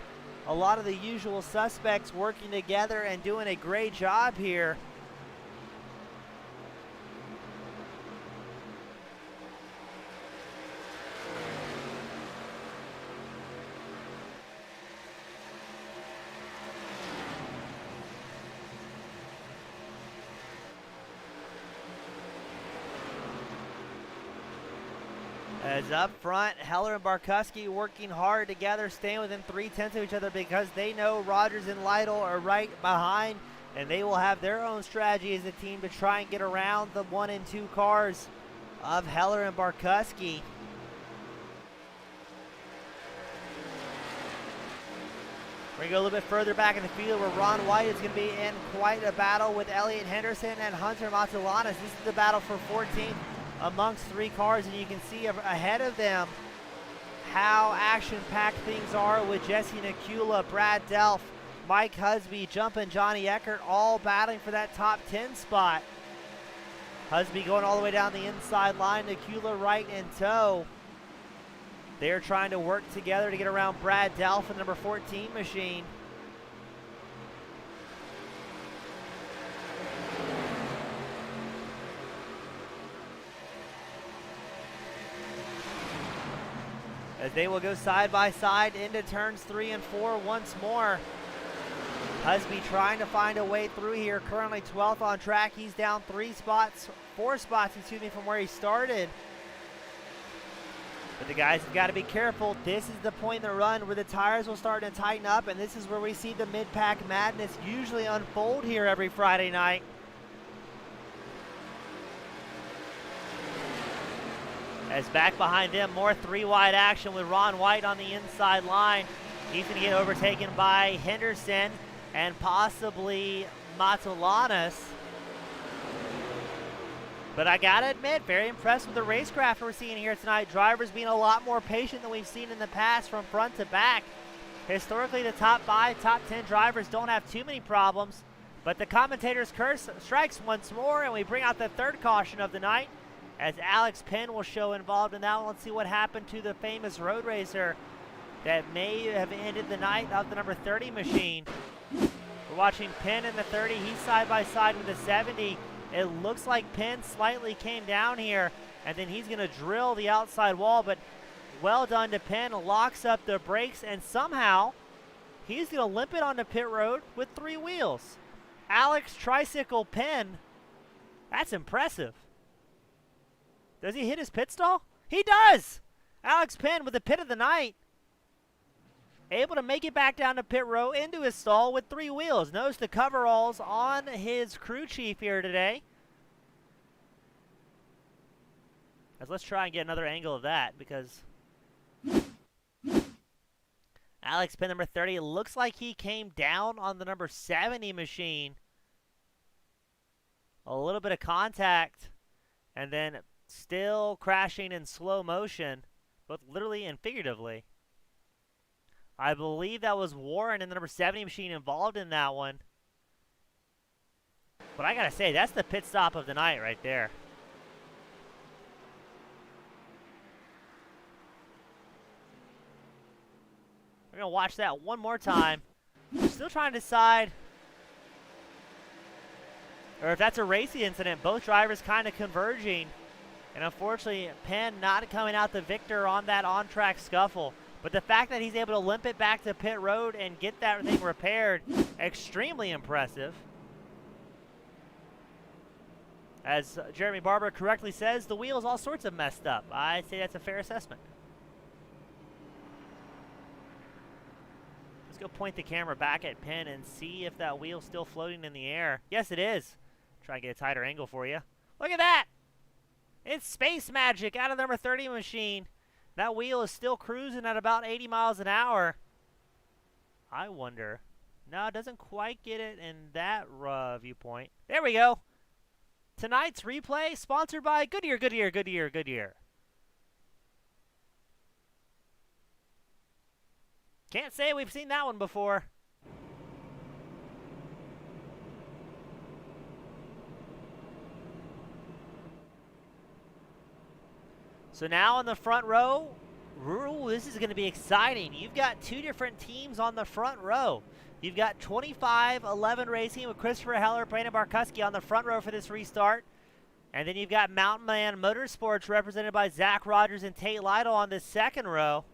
[SPEAKER 1] A lot of the usual suspects working together and doing a great job here. As up front, Heller and Barkuski working hard together, staying within 3/10 of each other because they know Rogers and Lytle are right behind, and they will have their own strategy as a team to try and get around the 1 and 2 cars of Heller and Barkuski. We're going to go a little bit further back in the field where Ron White is going to be in quite a battle with Elliot Henderson and Hunter Matulanis. This is the battle for 14th amongst 3 cars, and you can see ahead of them how action-packed things are with Jesse Nakula, Brad Delph, Mike Husby, Jumpin' Johnny Eckert, all battling for that top 10 spot. Husby going all the way down the inside line, Nakula right in tow. They're trying to work together to get around Brad Delph and number 14 machine. As they will go side by side into turns 3 and 4 once more. Husby trying to find a way through here. Currently 12th on track. He's down 4 spots, from where he started. But the guys have got to be careful. This is the point in the run where the tires will start to tighten up, and this is where we see the mid-pack madness usually unfold here every Friday night. As back behind them, more 3-wide action with Ron White on the inside line. He's going to get overtaken by Henderson and possibly Matulanis. But I got to admit, very impressed with the racecraft we're seeing here tonight. Drivers being a lot more patient than we've seen in the past from front to back. Historically, the top 5, top 10 drivers don't have too many problems. But the commentator's curse strikes once more, and we bring out the third caution of the night, as Alex Penn will show involved in that one. Let's see what happened to the famous road racer that may have ended the night of the number 30 machine. We're watching Penn in the 30. He's side by side with the 70. It looks like Penn slightly came down here, and then he's going to drill the outside wall, but well done to Penn. Locks up the brakes, and somehow he's going to limp it onto pit road with 3 wheels. Alex Tricycle Penn, that's impressive. Does he hit his pit stall? He does! Alex Penn with the pit of the night. Able to make it back down to pit row into his stall with 3 wheels. Notice the coveralls on his crew chief here today. Let's try and get another angle of that, because Alex Penn, number 30, looks like he came down on the number 70 machine. A little bit of contact, and then still crashing in slow motion, both literally and figuratively. I believe that was Warren in the number 70 machine involved in that one. But I gotta say, that's the pit stop of the night right there. We're gonna watch that one more time. Still trying to decide, or if that's a racing incident. Both drivers kind of converging. And unfortunately, Penn not coming out the victor on that on-track scuffle. But the fact that he's able to limp it back to pit road and get that thing repaired, extremely impressive. As Jeremy Barber correctly says, the wheel's all sorts of messed up. I'd say that's a fair assessment. Let's go point the camera back at Penn and see if that wheel's still floating in the air. Yes, it is. Try and get a tighter angle for you. Look at that! It's space magic out of the number 30 machine. That wheel is still cruising at about 80 miles an hour. I wonder. No, it doesn't quite get it in that viewpoint. There we go. Tonight's replay sponsored by Goodyear, Goodyear, Goodyear, Goodyear. Can't say we've seen that one before. So now in the front row, ooh, this is going to be exciting. You've got two different teams on the front row. You've got 25-11 Racing with Christopher Heller, Brandon Barkuski on the front row for this restart. And then you've got Mountain Man Motorsports represented by Zach Rogers and Tate Lytle on the second row.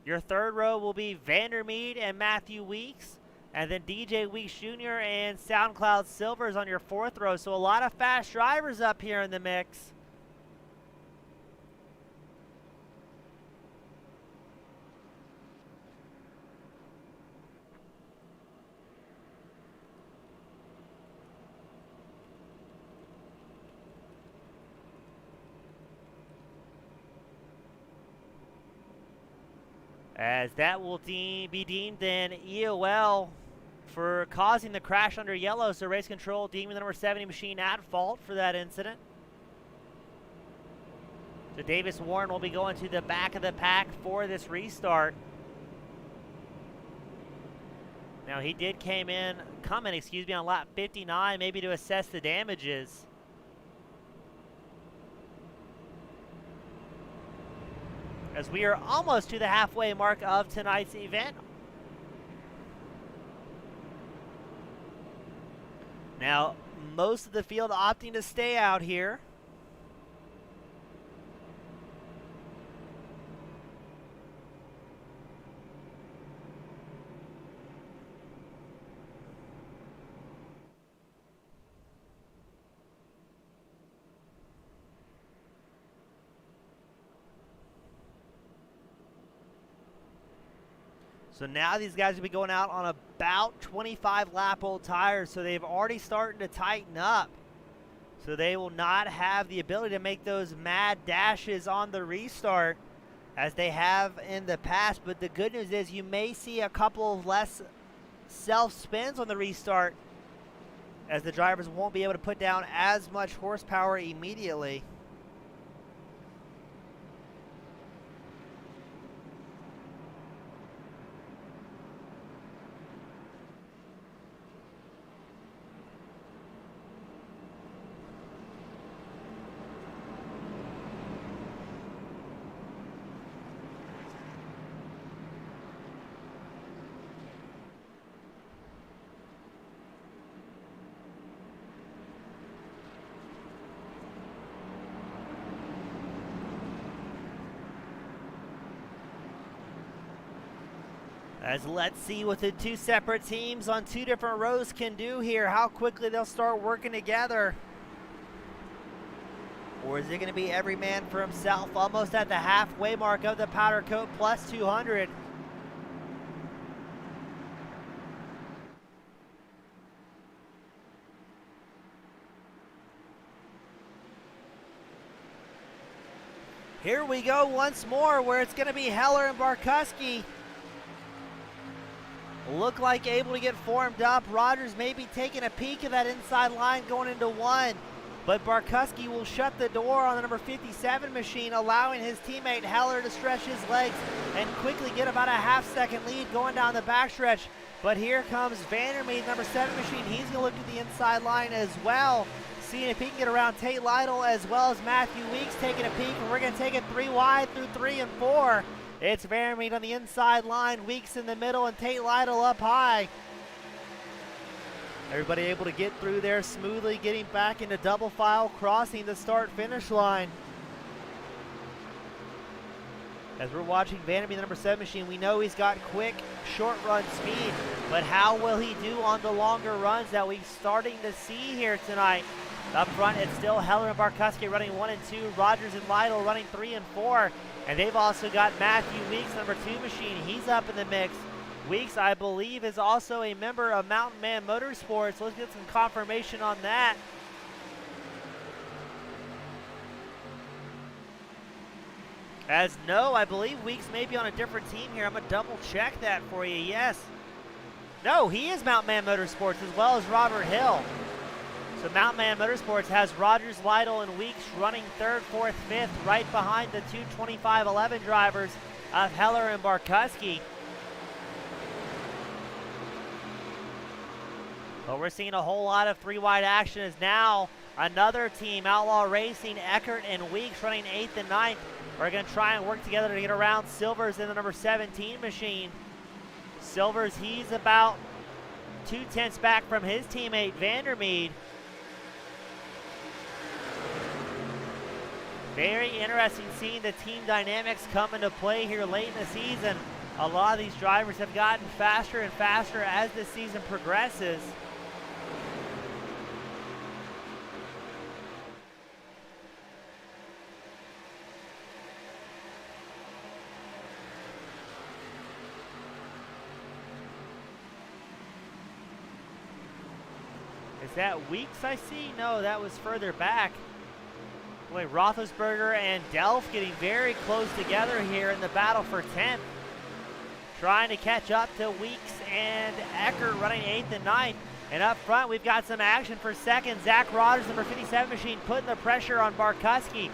[SPEAKER 1] Your third row will be Vandermeed and Matthew Weeks. And then DJ Weeks Jr. and SoundCloud Silvers on your fourth row. So a lot of fast drivers up here in the mix. As that will be deemed an EOL for causing the crash under yellow, so race control deeming the number 70 machine at fault for that incident. So Davis Warren will be going to the back of the pack for this restart. Now he did come in on lap 59, maybe to assess the damages. As we are almost to the halfway mark of tonight's event. Now, most of the field opting to stay out here. So now these guys will be going out on about 25 lap old tires, so they've already started to tighten up. So they will not have the ability to make those mad dashes on the restart as they have in the past. But the good news is you may see a couple of less self-spins on the restart as the drivers won't be able to put down as much horsepower immediately. As let's see what the two separate teams on two different rows can do here, how quickly they'll start working together. Or is it going to be every man for himself, almost at the halfway mark of the Powder Coat Plus 200? Here we go once more, where it's going to be Heller and Barkuski. Look like able to get formed up. Rogers may be taking a peek at that inside line going into one. But Barkuski will shut the door on the number 57 machine, allowing his teammate Heller to stretch his legs and quickly get about a half-second lead going down the backstretch. But here comes Vandermeer, number 7 machine. He's going to look to the inside line as well, seeing if he can get around Tate Lytle as well as Matthew Weeks taking a peek. And we're going to take it 3 wide through 3 and 4. It's Vandermeer on the inside line, Weeks in the middle, and Tate Lytle up high. Everybody able to get through there smoothly, getting back into double file, crossing the start-finish line. As we're watching Vandermeer, the number 7 machine, we know he's got quick, short run speed, but how will he do on the longer runs that we're starting to see here tonight? Up front, it's still Heller and Barkuski running 1 and 2, Rogers and Lytle running 3 and 4, and they've also got Matthew Weeks, number 2 machine. He's up in the mix. Weeks, I believe, is also a member of Mountain Man Motorsports. Let's get some confirmation on that. As no, I believe Weeks may be on a different team here. I'm going to double check that for you. Yes. No, he is Mountain Man Motorsports as well as Robert Hill. So Mountain Man Motorsports has Rogers, Lytle, and Weeks running 3rd, 4th, 5th, right behind the 2:25.11 drivers of Heller and Barkuski. But we're seeing a whole lot of 3 wide action as now another team, Outlaw Racing, Eckert and Weeks running 8th and 9th. We're going to try and work together to get around Silvers in the number 17 machine. Silvers, he's about 2/10 back from his teammate Vandermeer. Very interesting seeing the team dynamics come into play here late in the season. A lot of these drivers have gotten faster and faster as the season progresses. Is that Weeks I see? No, that was further back. Boy, Roethlisberger and Delph getting very close together here in the battle for 10th. Trying to catch up to Weeks and Eckert running 8th and 9th. And up front, we've got some action for 2nd. Zach Rogers, number 57 machine, putting the pressure on Barkuski.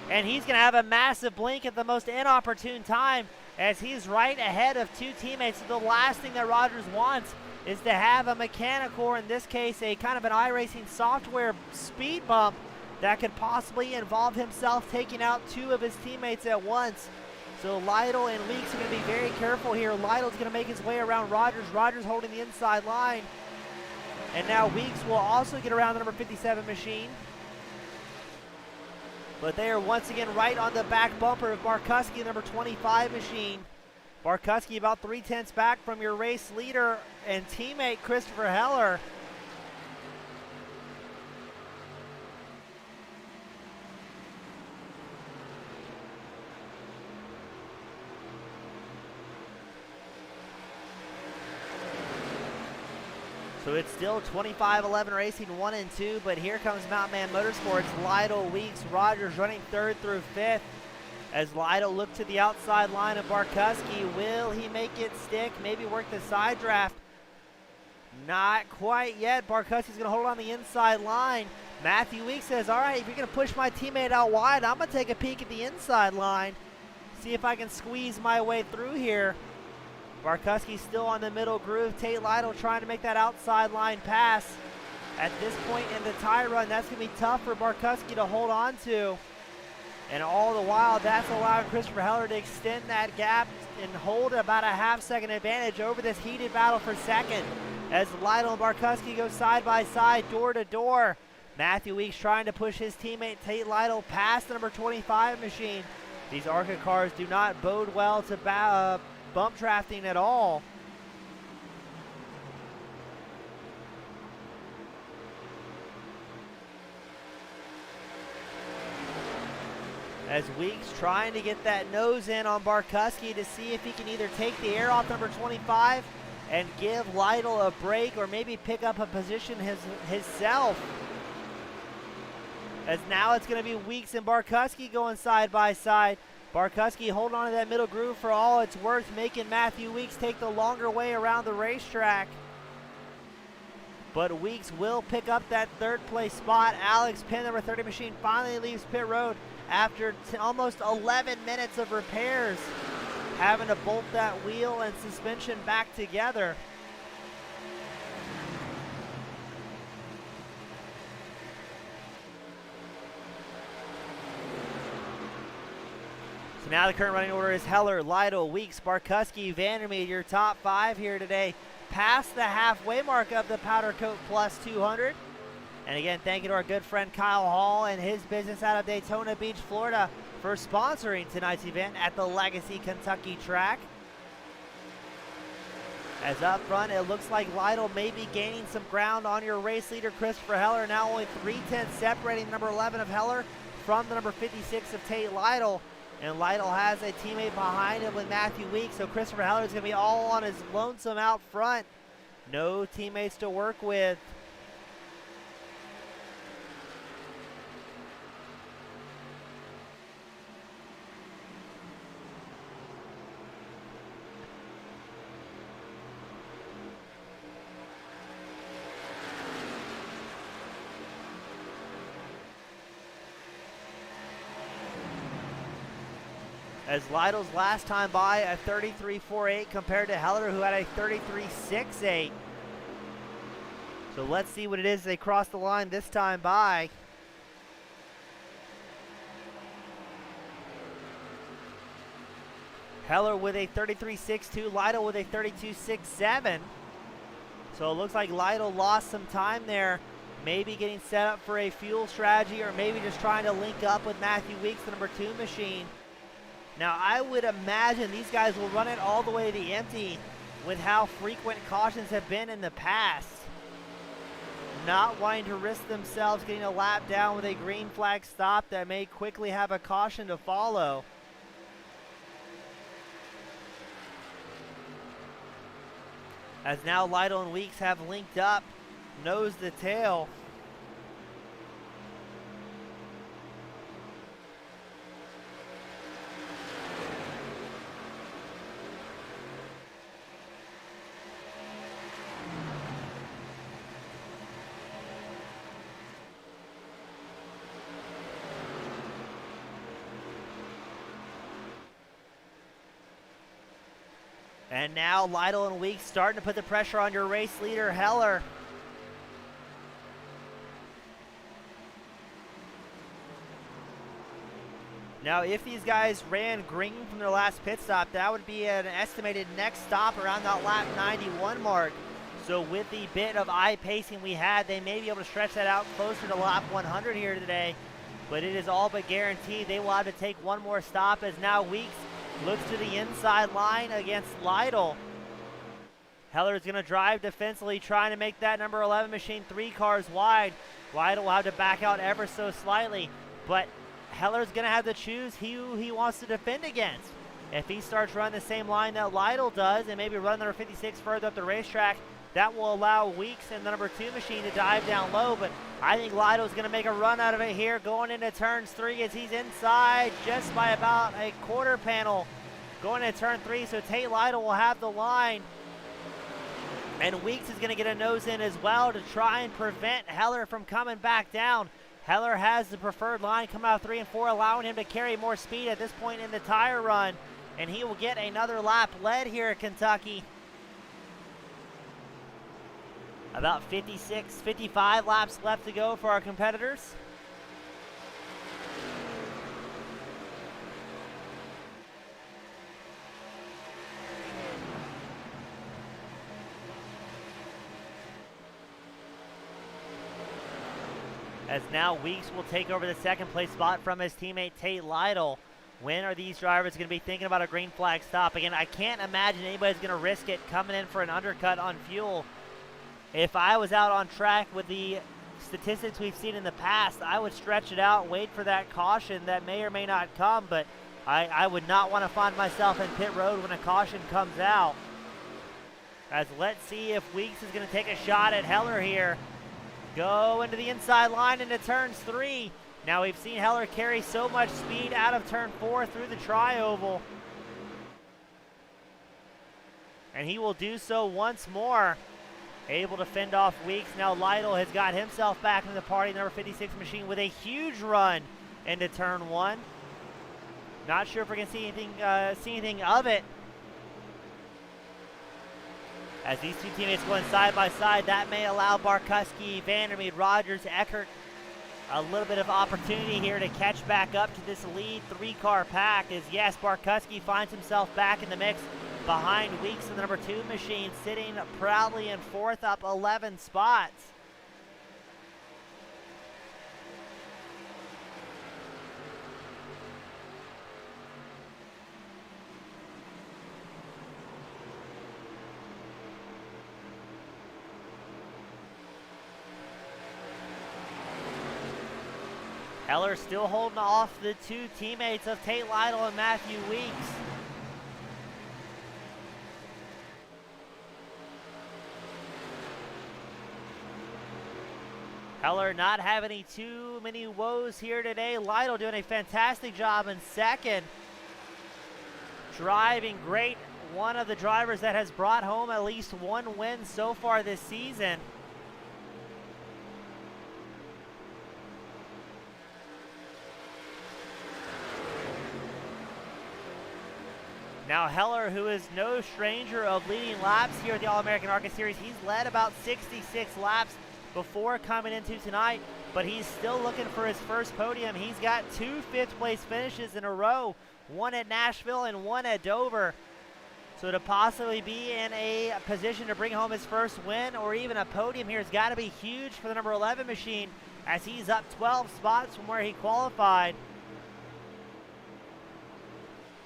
[SPEAKER 1] And he's going to have a massive blink at the most inopportune time as he's right ahead of 2 teammates. So the last thing that Rogers wants is to have a mechanical, or in this case, a kind of an iRacing software speed bump that could possibly involve himself taking out 2 of his teammates at once. So Lytle and Weeks are going to be very careful here. Lytle's going to make his way around Rogers. Rogers holding the inside line. And now Weeks will also get around the number 57 machine. But they are once again right on the back bumper of Barkuski, number 25 machine. Barkuski about 3/10 back from your race leader and teammate Christopher Heller. So it's still 25-11 Racing 1 and 2, but here comes Mountain Man Motorsports. Lytle, Weeks, Rogers running 3rd through 5th. As Lytle looked to the outside line of Barkuski, will he make it stick? Maybe work the side draft. Not quite yet. Barkuski's going to hold on the inside line. Matthew Weeks says, all right, if you're going to push my teammate out wide, I'm going to take a peek at the inside line. See if I can squeeze my way through here. Barkuski's still on the middle groove. Tate Lytle trying to make that outside line pass. At this point in the tie run, that's going to be tough for Barkuski to hold on to. And all the while, that's allowing Christopher Heller to extend that gap and hold about a half-second advantage over this heated battle for 2nd. As Lytle and Barkuski go side by side, door to door. Matthew Weeks trying to push his teammate Tate Lytle past the number 25 machine. These ARCA cars do not bode well to bump drafting at all. As Weeks trying to get that nose in on Barkuski to see if he can either take the air off number 25 and give Lytle a break, or maybe pick up a position himself. As now it's going to be Weeks and Barkuski going side by side. Barkuski holding on to that middle groove for all it's worth, making Matthew Weeks take the longer way around the racetrack. But Weeks will pick up that 3rd place spot. Alex Penn, number 30 machine, finally leaves pit road after almost 11 minutes of repairs, having to bolt that wheel and suspension back together. So now the current running order is Heller, Lytle, Weeks, Barkuski, Vandermeer, your top 5 here today. Past the halfway mark of the Powder Coat Plus 200. And again, thank you to our good friend Kyle Hall and his business out of Daytona Beach, Florida for sponsoring tonight's event at the Legacy Kentucky track. As up front, it looks like Lytle may be gaining some ground on your race leader, Christopher Heller. Now only 3/10 separating number 11 of Heller from the number 56 of Tate Lytle. And Lytle has a teammate behind him with Matthew Weeks, so Christopher Heller is going to be all on his lonesome out front. No teammates to work with. As Lytle's last time by a 33.48 compared to Heller, who had a 33.68. So let's see what it is they cross the line this time by. Heller with a 33.62, Lytle with a 32.67. So it looks like Lytle lost some time there, maybe getting set up for a fuel strategy or maybe just trying to link up with Matthew Weeks, the number 2 machine. Now, I would imagine these guys will run it all the way to the empty with how frequent cautions have been in the past. Not wanting to risk themselves getting a lap down with a green flag stop that may quickly have a caution to follow. As now Lytle and Weeks have linked up, nose to tail. And now Lytle and Weeks starting to put the pressure on your race leader, Heller. Now, if these guys ran green from their last pit stop, that would be an estimated next stop around that lap 91 mark. So with the bit of eye pacing we had, they may be able to stretch that out closer to lap 100 here today. But it is all but guaranteed they will have to take one more stop, as now Weeks looks to the inside line against Lytle. Heller is going to drive defensively, trying to make that number 11 machine 3 cars wide. Lytle will have to back out ever so slightly, but Heller's going to have to choose who he wants to defend against. If he starts running the same line that Lytle does and maybe run number 56 further up the racetrack, that will allow Weeks and the number 2 machine to dive down low, but I think Lytle's going to make a run out of it here going into turns 3 as he's inside just by about a quarter panel going into turn 3, so Tate Lytle will have the line. And Weeks is going to get a nose in as well to try and prevent Heller from coming back down. Heller has the preferred line coming out of 3 and 4, allowing him to carry more speed at this point in the tire run, and he will get another lap led here at Kentucky. About 56, 55 laps left to go for our competitors. As now Weeks will take over the second place spot from his teammate Tate Lytle. When are these drivers going to be thinking about a green flag stop? Again, I can't imagine anybody's going to risk it coming in for an undercut on fuel. If I was out on track with the statistics we've seen in the past, I would stretch it out, wait for that caution that may or may not come, but I would not want to find myself in pit road when a caution comes out. As let's see if Weeks is going to take a shot at Heller here. Go into the inside line into turns 3. Now we've seen Heller carry so much speed out of turn 4 through the tri-oval. And he will do so once more. Able to fend off Weeks. Now Lytle has got himself back in the party, number 56 machine, with a huge run into turn 1. Not sure if we're going to see anything of it. As these two teammates going side by side, that may allow Barkuski, Vandermeer, Rogers, Eckert a little bit of opportunity here to catch back up to this lead 3-car pack as, yes, Barkowski finds himself back in the mix behind Weeks in the number 2 machine, sitting proudly in 4th, up 11 spots. Heller still holding off the 2 teammates of Tate Lytle and Matthew Weeks. Heller not having too many woes here today. Lytle doing a fantastic job in 2nd. Driving great. One of the drivers that has brought home at least 1 win so far this season. Now Heller, who is no stranger of leading laps here at the All-American ARCA Series, he's led about 66 laps before coming into tonight, but he's still looking for his first podium. He's got 2 fifth-place finishes in a row, 1 at Nashville and 1 at Dover. So to possibly be in a position to bring home his first win or even a podium here has got to be huge for the number 11 machine, as he's up 12 spots from where he qualified.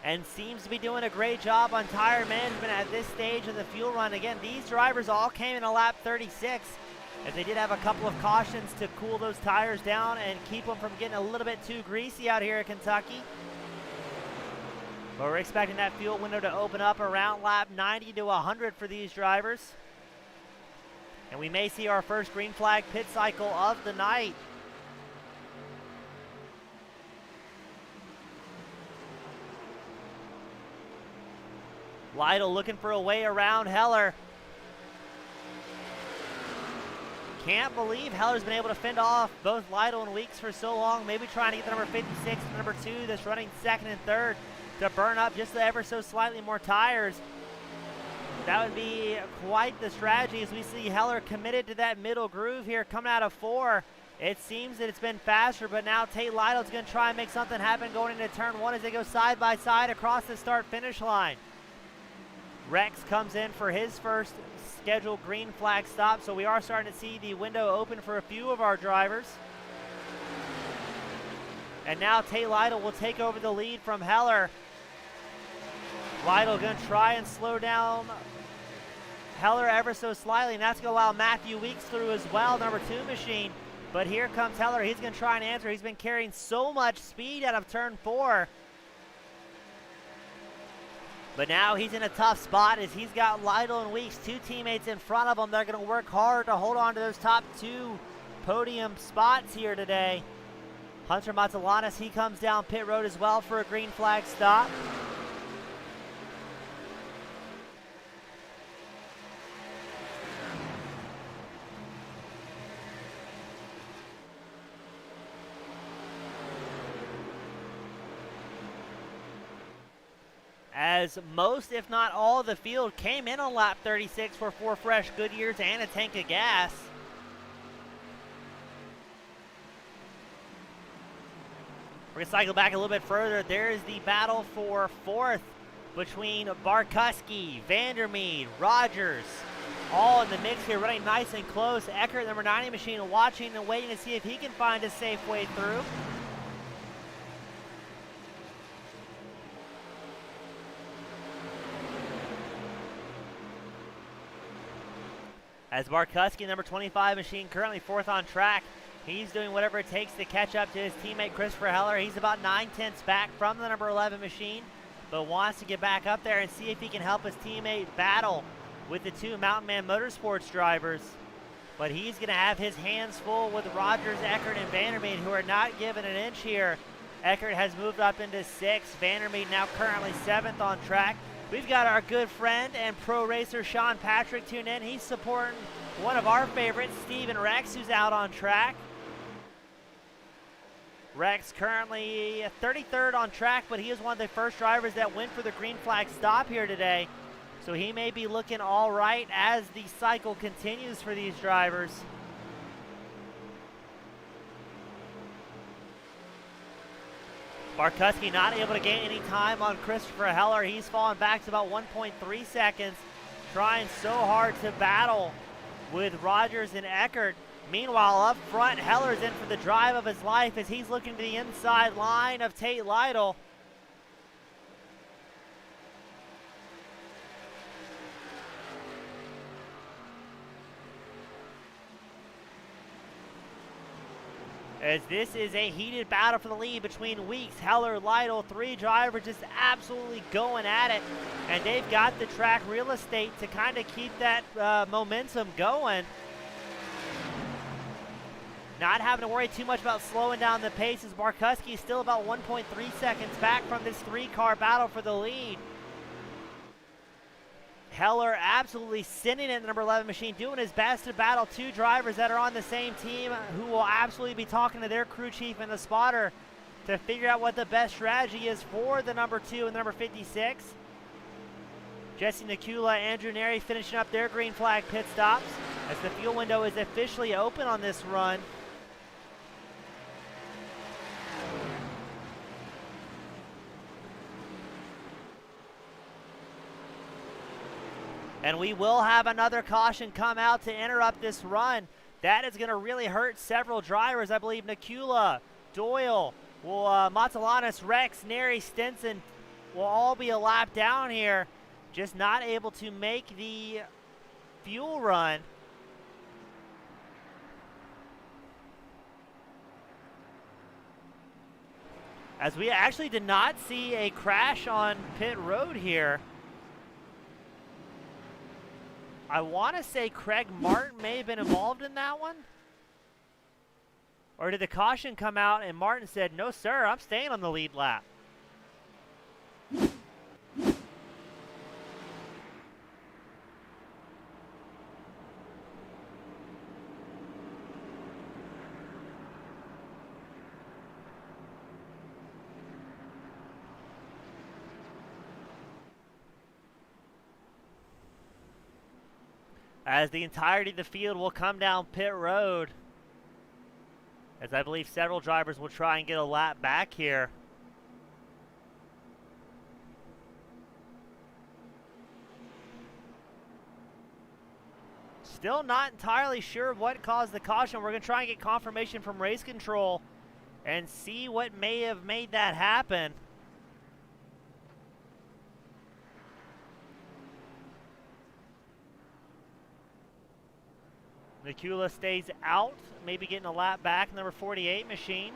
[SPEAKER 1] And seems to be doing a great job on tire management at this stage of the fuel run. Again, these drivers all came in a lap 36, as they did have a couple of cautions to cool those tires down and keep them from getting a little bit too greasy out here at Kentucky. But we're expecting that fuel window to open up around lap 90 to 100 for these drivers. And we may see our first green flag pit cycle of the night. Lytle looking for a way around Heller. Can't believe Heller's been able to fend off both Lytle and Weeks for so long. Maybe trying to get the number 56 and number 2 that's running 2nd and 3rd to burn up just ever so slightly more tires. That would be quite the strategy, as we see Heller committed to that middle groove here coming out of 4. It seems that it's been faster, but now Tate Lytle's going to try and make something happen going into turn 1 as they go side by side across the start-finish line. Rex comes in for his first scheduled green flag stop, so we are starting to see the window open for a few of our drivers. And now Tate Lytle will take over the lead from Heller. Lytle going to try and slow down Heller ever so slightly, and that's going to allow Matthew Weeks through as well, number 2 machine. But here comes Heller. He's going to try and answer. He's been carrying so much speed out of turn 4. But now he's in a tough spot as he's got Lytle and Weeks, 2 teammates in front of him. They're going to work hard to hold on to those top 2 podium spots here today. Hunter Matsalanis, he comes down pit road as well for a green flag stop. As most, if not all, of the field came in on lap 36 for 4 fresh Goodyears and a tank of gas. We're going to cycle back a little bit further. There is the battle for 4th between Barkowski, Vandermeed, Rogers, all in the mix here, running nice and close. Eckert, number 90 machine, watching and waiting to see if he can find a safe way through. As Barkowski, number 25 machine, currently 4th on track. He's doing whatever it takes to catch up to his teammate Christopher Heller. He's about 9/10 back from the number 11 machine, but wants to get back up there and see if he can help his teammate battle with the 2 Mountain Man Motorsports drivers. But he's going to have his hands full with Rogers, Eckert, and Vandermeed, who are not given an inch here. Eckert has moved up into 6th. Vandermeed now currently 7th on track. We've got our good friend and pro racer Sean Patrick tuned in. He's supporting one of our favorites, Steven Rex, who's out on track. Rex currently 33rd on track, but he is one of the first drivers that went for the green flag stop here today. So he may be looking all right as the cycle continues for these drivers. Barkuski not able to gain any time on Christopher Heller. He's fallen back to about 1.3 seconds, trying so hard to battle with Rogers and Eckert. Meanwhile, up front, Heller's in for the drive of his life as he's looking to the inside line of Tate Lytle. As this is a heated battle for the lead between Weeks, Heller, Lytle, three drivers just absolutely going at it. And they've got the track real estate to kind of keep that momentum going. Not having to worry too much about slowing down the pace as Barkuski is still about 1.3 seconds back from this three-car battle for the lead. Heller absolutely sending it in the number 11 machine, doing his best to battle two drivers that are on the same team who will absolutely be talking to their crew chief and the spotter to figure out what the best strategy is for the number 2 and the number 56. Jesse Nakula and Andrew Neri finishing up their green flag pit stops as the fuel window is officially open on this run. And we will have another caution come out to interrupt this run. That is going to really hurt several drivers. I believe Nakula, Doyle, Matalanis, Rex, Neri, Stinson will all be a lap down here. Just not able to make the fuel run. As we actually did not see a crash on pit road here. I want to say Craig Martin may have been involved in that one. Or did the caution come out and Martin said, no sir, I'm staying on the lead lap. As the entirety of the field will come down pit road. As I believe several drivers will try and get a lap back here. Still not entirely sure what caused the caution. We're going to try and get confirmation from race control and see what may have made that happen. Nakula stays out, maybe getting a lap back, number 48 machine.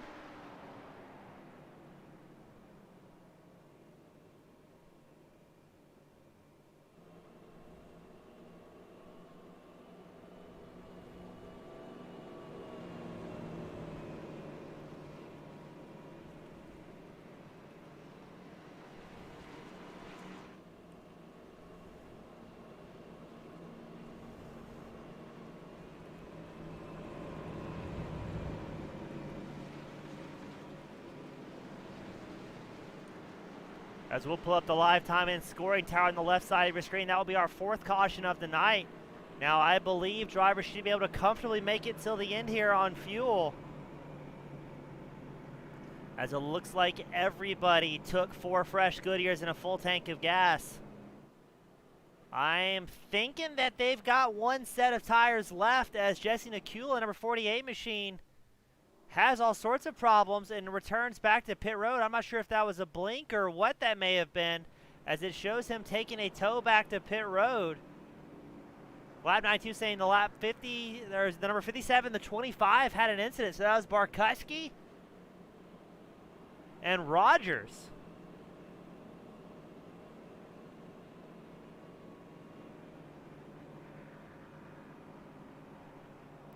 [SPEAKER 1] As we'll pull up the live time and scoring tower on the left side of your screen, that will be our fourth caution of the night. Now, I believe drivers should be able to comfortably make it till the end here on fuel. As it looks like everybody took 4 fresh Goodyears and a full tank of gas. I am thinking that they've got one set of tires left as Jesse Nakula, number 48 machine, has all sorts of problems and returns back to pit road. I'm not sure if that was a blink or what that may have been, as it shows him taking a tow back to pit road. Lap 92 saying the lap 50, there's the number 57, the 25 had an incident. So that was Barkuski and Rogers.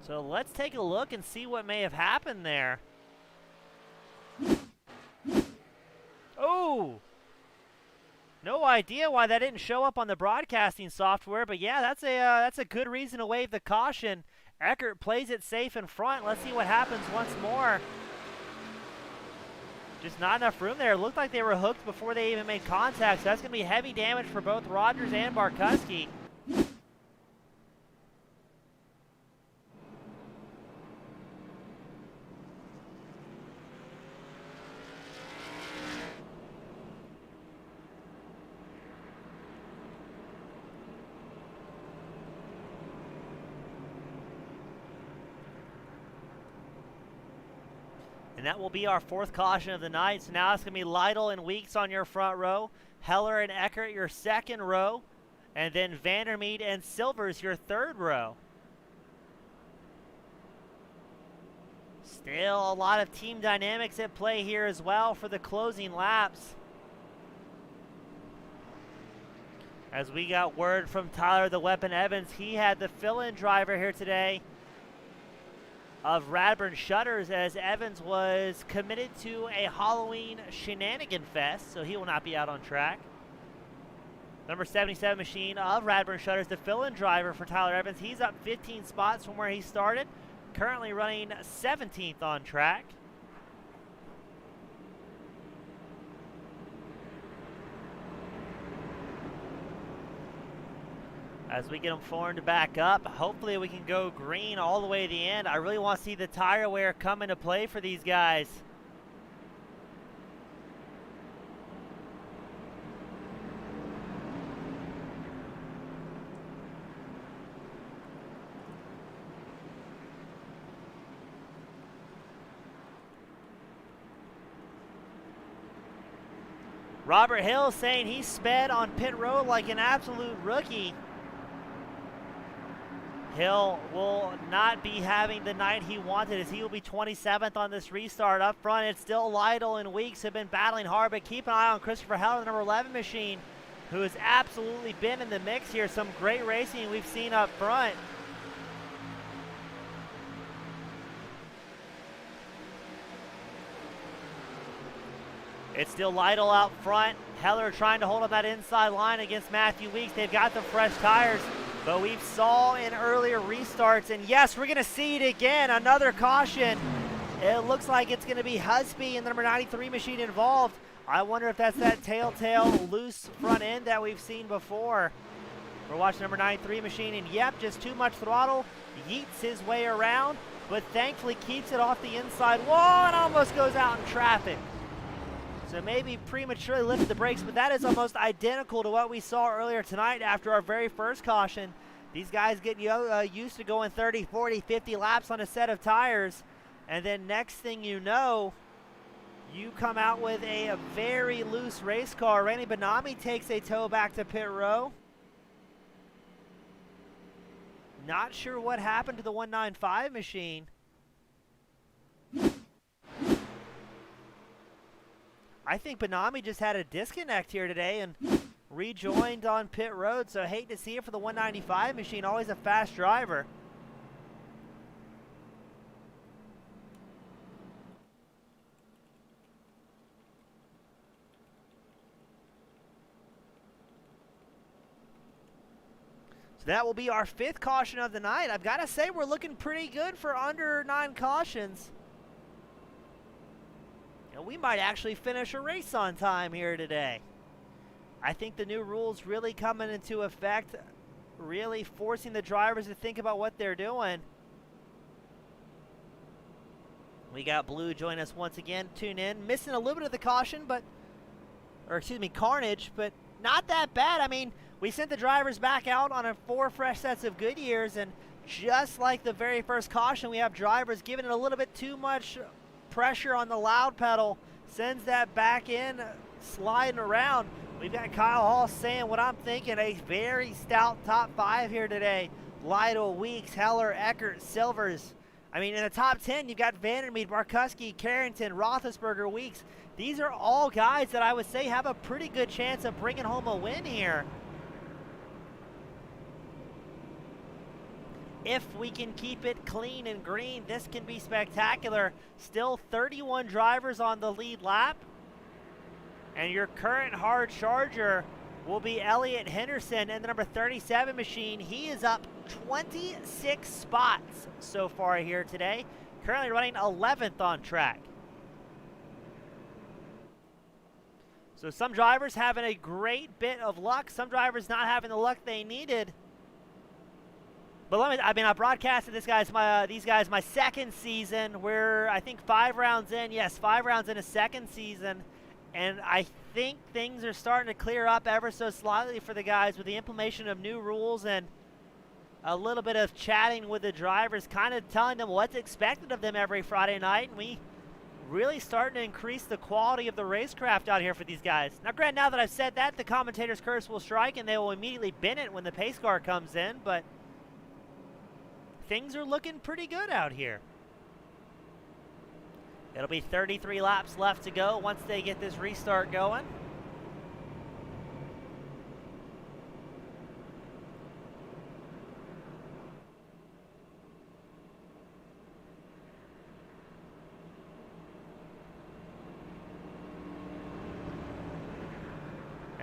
[SPEAKER 1] So let's take a look and see what may have happened there. Oh! No idea why that didn't show up on the broadcasting software, but yeah, that's a good reason to waive the caution. Eckert plays it safe in front. Let's see what happens once more. Just not enough room there. It looked like they were hooked before they even made contact, so that's going to be heavy damage for both Rogers and Barkuski. And that will be our 4th caution of the night. So now it's going to be Lytle and Weeks on your front row, Heller and Eckert your 2nd row, and then Vandermeed and Silvers your 3rd row. Still a lot of team dynamics at play here as well for the closing laps. As we got word from Tyler the Weapon Evans, he had the fill-in driver here today of Radburn Shutters, as Evans was committed to a Halloween shenanigan fest, so he will not be out on track. Number 77 machine of Radburn Shutters, the fill-in driver for Tyler Evans. He's up 15 spots from where he started, currently running 17th on track. As we get them formed back up, hopefully we can go green all the way to the end. I really want to see the tire wear come into play for these guys. Robert Hill saying he sped on pit road like an absolute rookie. Hill will not be having the night he wanted, as he will be 27th on this restart. Up front, it's still Lytle and Weeks have been battling hard, but keep an eye on Christopher Heller, the number 11 machine, who has absolutely been in the mix here. Some great racing we've seen up front. It's still Lytle out front. Heller trying to hold on that inside line against Matthew Weeks. They've got the fresh tires, but we've saw in earlier restarts, and yes, we're going to see it again. Another caution. It looks like it's going to be Husby and the number 93 machine involved. I wonder if that's that telltale loose front end that we've seen before. We're watching number 93 machine, and yep, just too much throttle. Yeets his way around, but thankfully keeps it off the inside wall and almost goes out in traffic. So maybe prematurely lifted the brakes, but that is almost identical to what we saw earlier tonight after our very first caution. These guys get used to going 30, 40, 50 laps on a set of tires, and then next thing you know, you come out with a very loose race car. Randy Benami takes a tow back to pit row. Not sure what happened to the 195 machine. I think Benami just had a disconnect here today and rejoined on pit road, so I hate to see it for the 195 machine, always a fast driver. So that will be our 5th caution of the night. I've got to say we're looking pretty good for under 9 cautions. And we might actually finish a race on time here today. I think the new rules really coming into effect, really forcing the drivers to think about what they're doing. We got Blue join us once again. Tune in. Missing a little bit of the caution, carnage, but not that bad. I mean, we sent the drivers back out on 4 fresh sets of Goodyears, and just like the very first caution, we have drivers giving it a little bit too much pressure on the loud pedal, sends that back in, sliding around. We've got Kyle Hall saying what I'm thinking, a very stout top 5 here today. Lytle, Weeks, Heller, Eckert, Silvers. I mean, in the top 10, you've got Vandermeed, Markuski, Carrington, Roethlisberger, Weeks. These are all guys that I would say have a pretty good chance of bringing home a win here. If we can keep it clean and green, this can be spectacular. Still 31 drivers on the lead lap. And your current hard charger will be Elliot Henderson and the number 37 machine. He is up 26 spots so far here today. Currently running 11th on track. So some drivers having a great bit of luck. Some drivers not having the luck they needed. But I broadcasted these guys my second season. We're, I think, 5 rounds in. Yes, 5 rounds in a second season. And I think things are starting to clear up ever so slightly for the guys with the implementation of new rules and a little bit of chatting with the drivers, kind of telling them what's expected of them every Friday night. And we really starting to increase the quality of the racecraft out here for these guys. Now, granted, now that I've said that, the commentator's curse will strike and they will immediately bin it when the pace car comes in, but things are looking pretty good out here. It'll be 33 laps left to go once they get this restart going.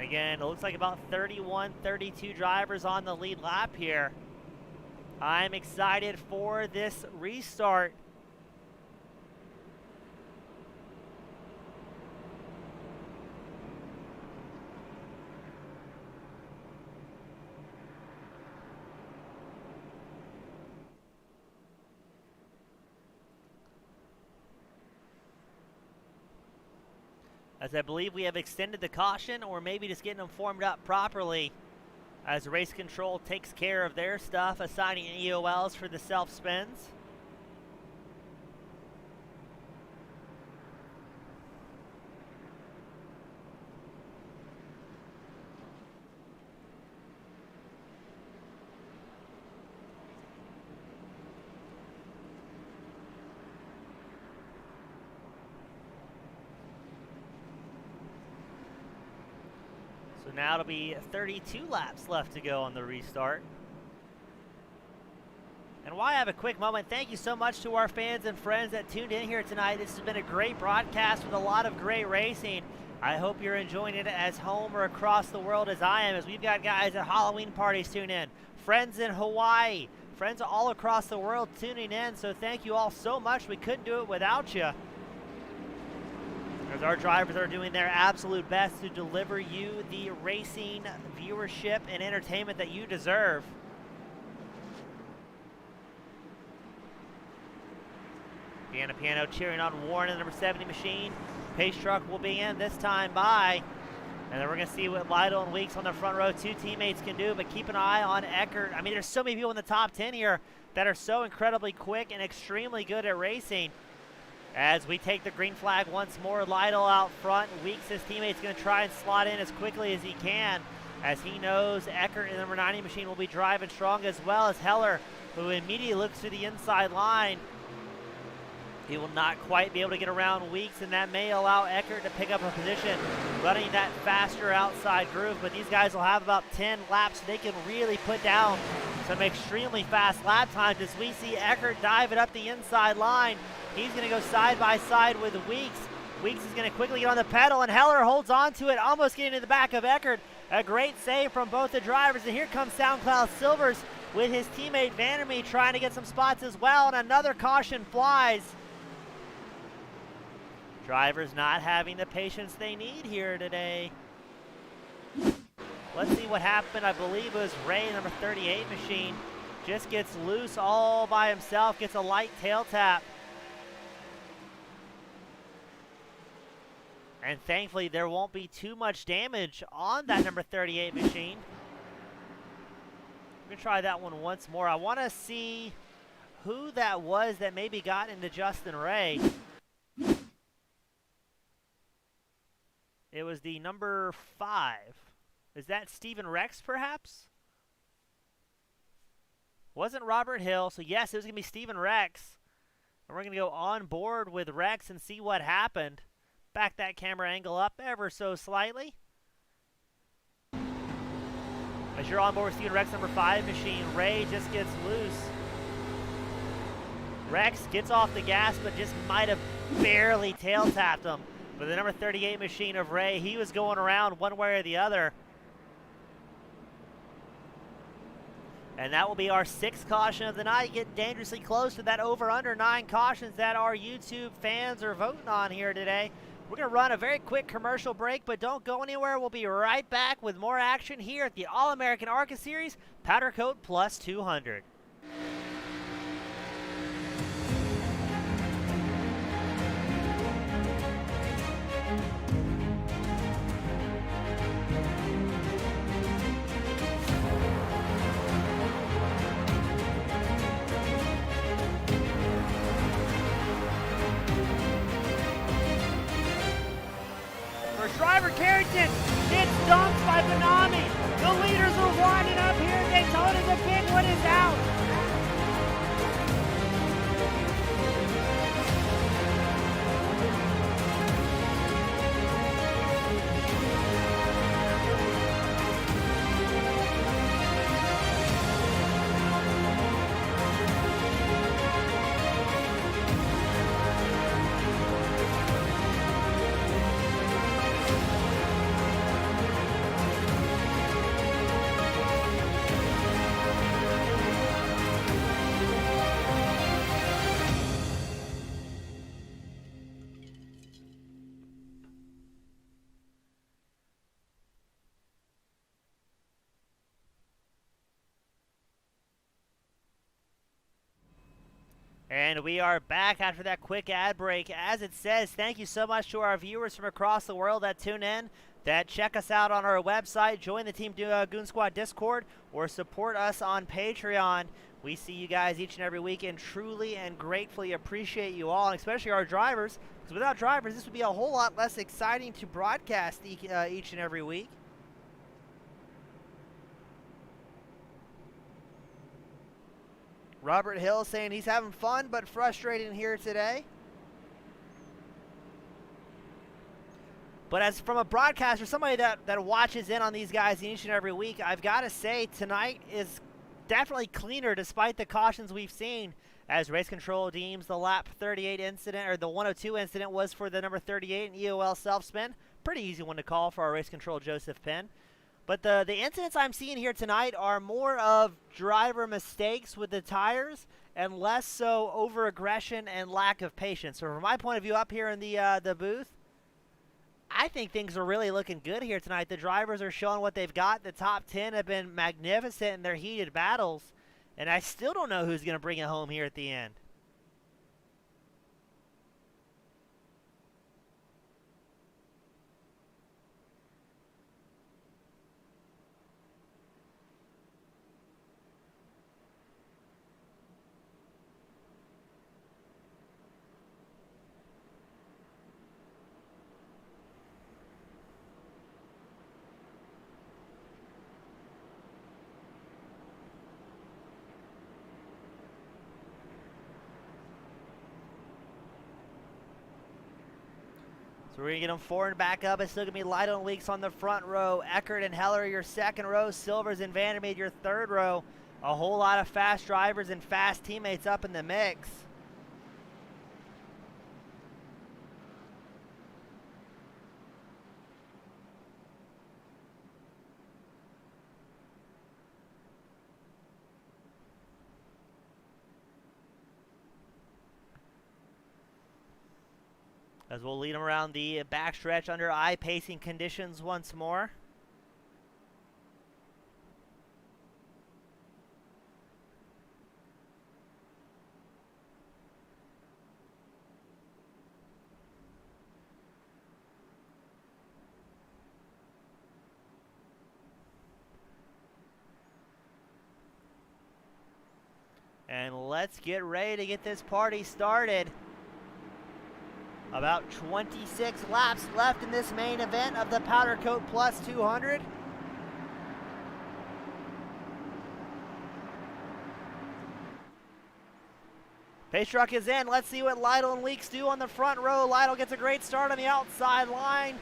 [SPEAKER 1] Again, it looks like about 31, 32 drivers on the lead lap here. I'm excited for this restart. As I believe we have extended the caution, or maybe just getting them formed up properly as race control takes care of their stuff, assigning EOLs for the self-spins. So now it'll be 32 laps left to go on the restart. And while I have a quick moment, thank you so much to our fans and friends that tuned in here tonight. This has been a great broadcast with a lot of great racing. I hope you're enjoying it as home or across the world as I am, as we've got guys at Halloween parties tune in, friends in Hawaii, friends all across the world tuning in. So thank you all so much. We couldn't do it without you, as our drivers are doing their absolute best to deliver you the racing viewership and entertainment that you deserve. Piano cheering on Warren in the number 70 machine. Pace truck will be in this time by. And then we're going to see what Lytle and Weeks on the front row, two teammates, can do. But keep an eye on Eckert. I mean, there's so many people in the top 10 here that are so incredibly quick and extremely good at racing. As we take the green flag once more, Lytle out front. Weeks, his teammate's going to try and slot in as quickly as he can, as he knows Eckert in the number 90 machine will be driving strong, as well as Heller, who immediately looks to the inside line. He will not quite be able to get around Weeks, and that may allow Eckert to pick up a position running that faster outside groove. But these guys will have about 10 laps. They can really put down some extremely fast lap times, as we see Eckert dive it up the inside line. He's going to go side by side with Weeks. Weeks is going to quickly get on the pedal, and Heller holds on to it, almost getting to the back of Eckert. A great save from both the drivers, and here comes SoundCloud Silvers with his teammate Vandermeer trying to get some spots as well, and another caution flies. Drivers not having the patience they need here today. Let's see what happened. I believe it was Ray, number 38 machine, just gets loose all by himself, gets a light tail tap. And thankfully, there won't be too much damage on that number 38 machine. I'm going to try that one once more. I want to see who that was that maybe got into Justin Ray. It was the number 5. Is that Stephen Rex, perhaps? Wasn't Robert Hill, so yes, it was going to be Stephen Rex. And we're going to go on board with Rex and see what happened. Back that camera angle up ever so slightly. As you're on board with Stephen Rex, number 5 machine, Ray just gets loose. Rex gets off the gas, but just might have barely tail tapped him. But the number 38 machine of Ray, he was going around one way or the other. And that will be our 6th caution of the night. Get dangerously close to that over-under 9 cautions that our YouTube fans are voting on here today. We're going to run a very quick commercial break, but don't go anywhere. We'll be right back with more action here at the All-American ARCA Series Powder Coat Plus 200. by Benami. The leaders are winding up here. Daytona, the big one is out. And we are back after that quick ad break. As it says, thank you so much to our viewers from across the world that tune in, that check us out on our website, join the Team Goon Squad Discord, or support us on Patreon. We see you guys each and every week and truly and gratefully appreciate you all, and especially our drivers, because without drivers, this would be a whole lot less exciting to broadcast each and every week. Robert Hill saying he's having fun but frustrated here today. But as from a broadcaster, somebody that watches in on these guys each and every week, I've got to say tonight is definitely cleaner despite the cautions we've seen. As race control deems the lap 38 incident, or the 102 incident was for the number 38 in EOL self-spin. Pretty easy one to call for our race control Joseph Penn. But the incidents I'm seeing here tonight are more of driver mistakes with the tires and less so over-aggression and lack of patience. So from my point of view up here in the booth, I think things are really looking good here tonight. The drivers are showing what they've got. The top 10 have been magnificent in their heated battles, and I still don't know who's going to bring it home here at the end. So we're going to get them forward back up. It's still going to be Lytle and Weeks on the front row. Eckert and Heller, your second row. Silvers and Vandermeer, your third row. A whole lot of fast drivers and fast teammates up in the mix. As we'll lead them around the backstretch under eye-pacing conditions once more. And let's get ready to get this party started. About 26 laps left in this main event of the Powder Coat Plus 200. Pace truck is in. Let's see what Lytle and Weeks do on the front row. Lytle gets a great start on the outside line.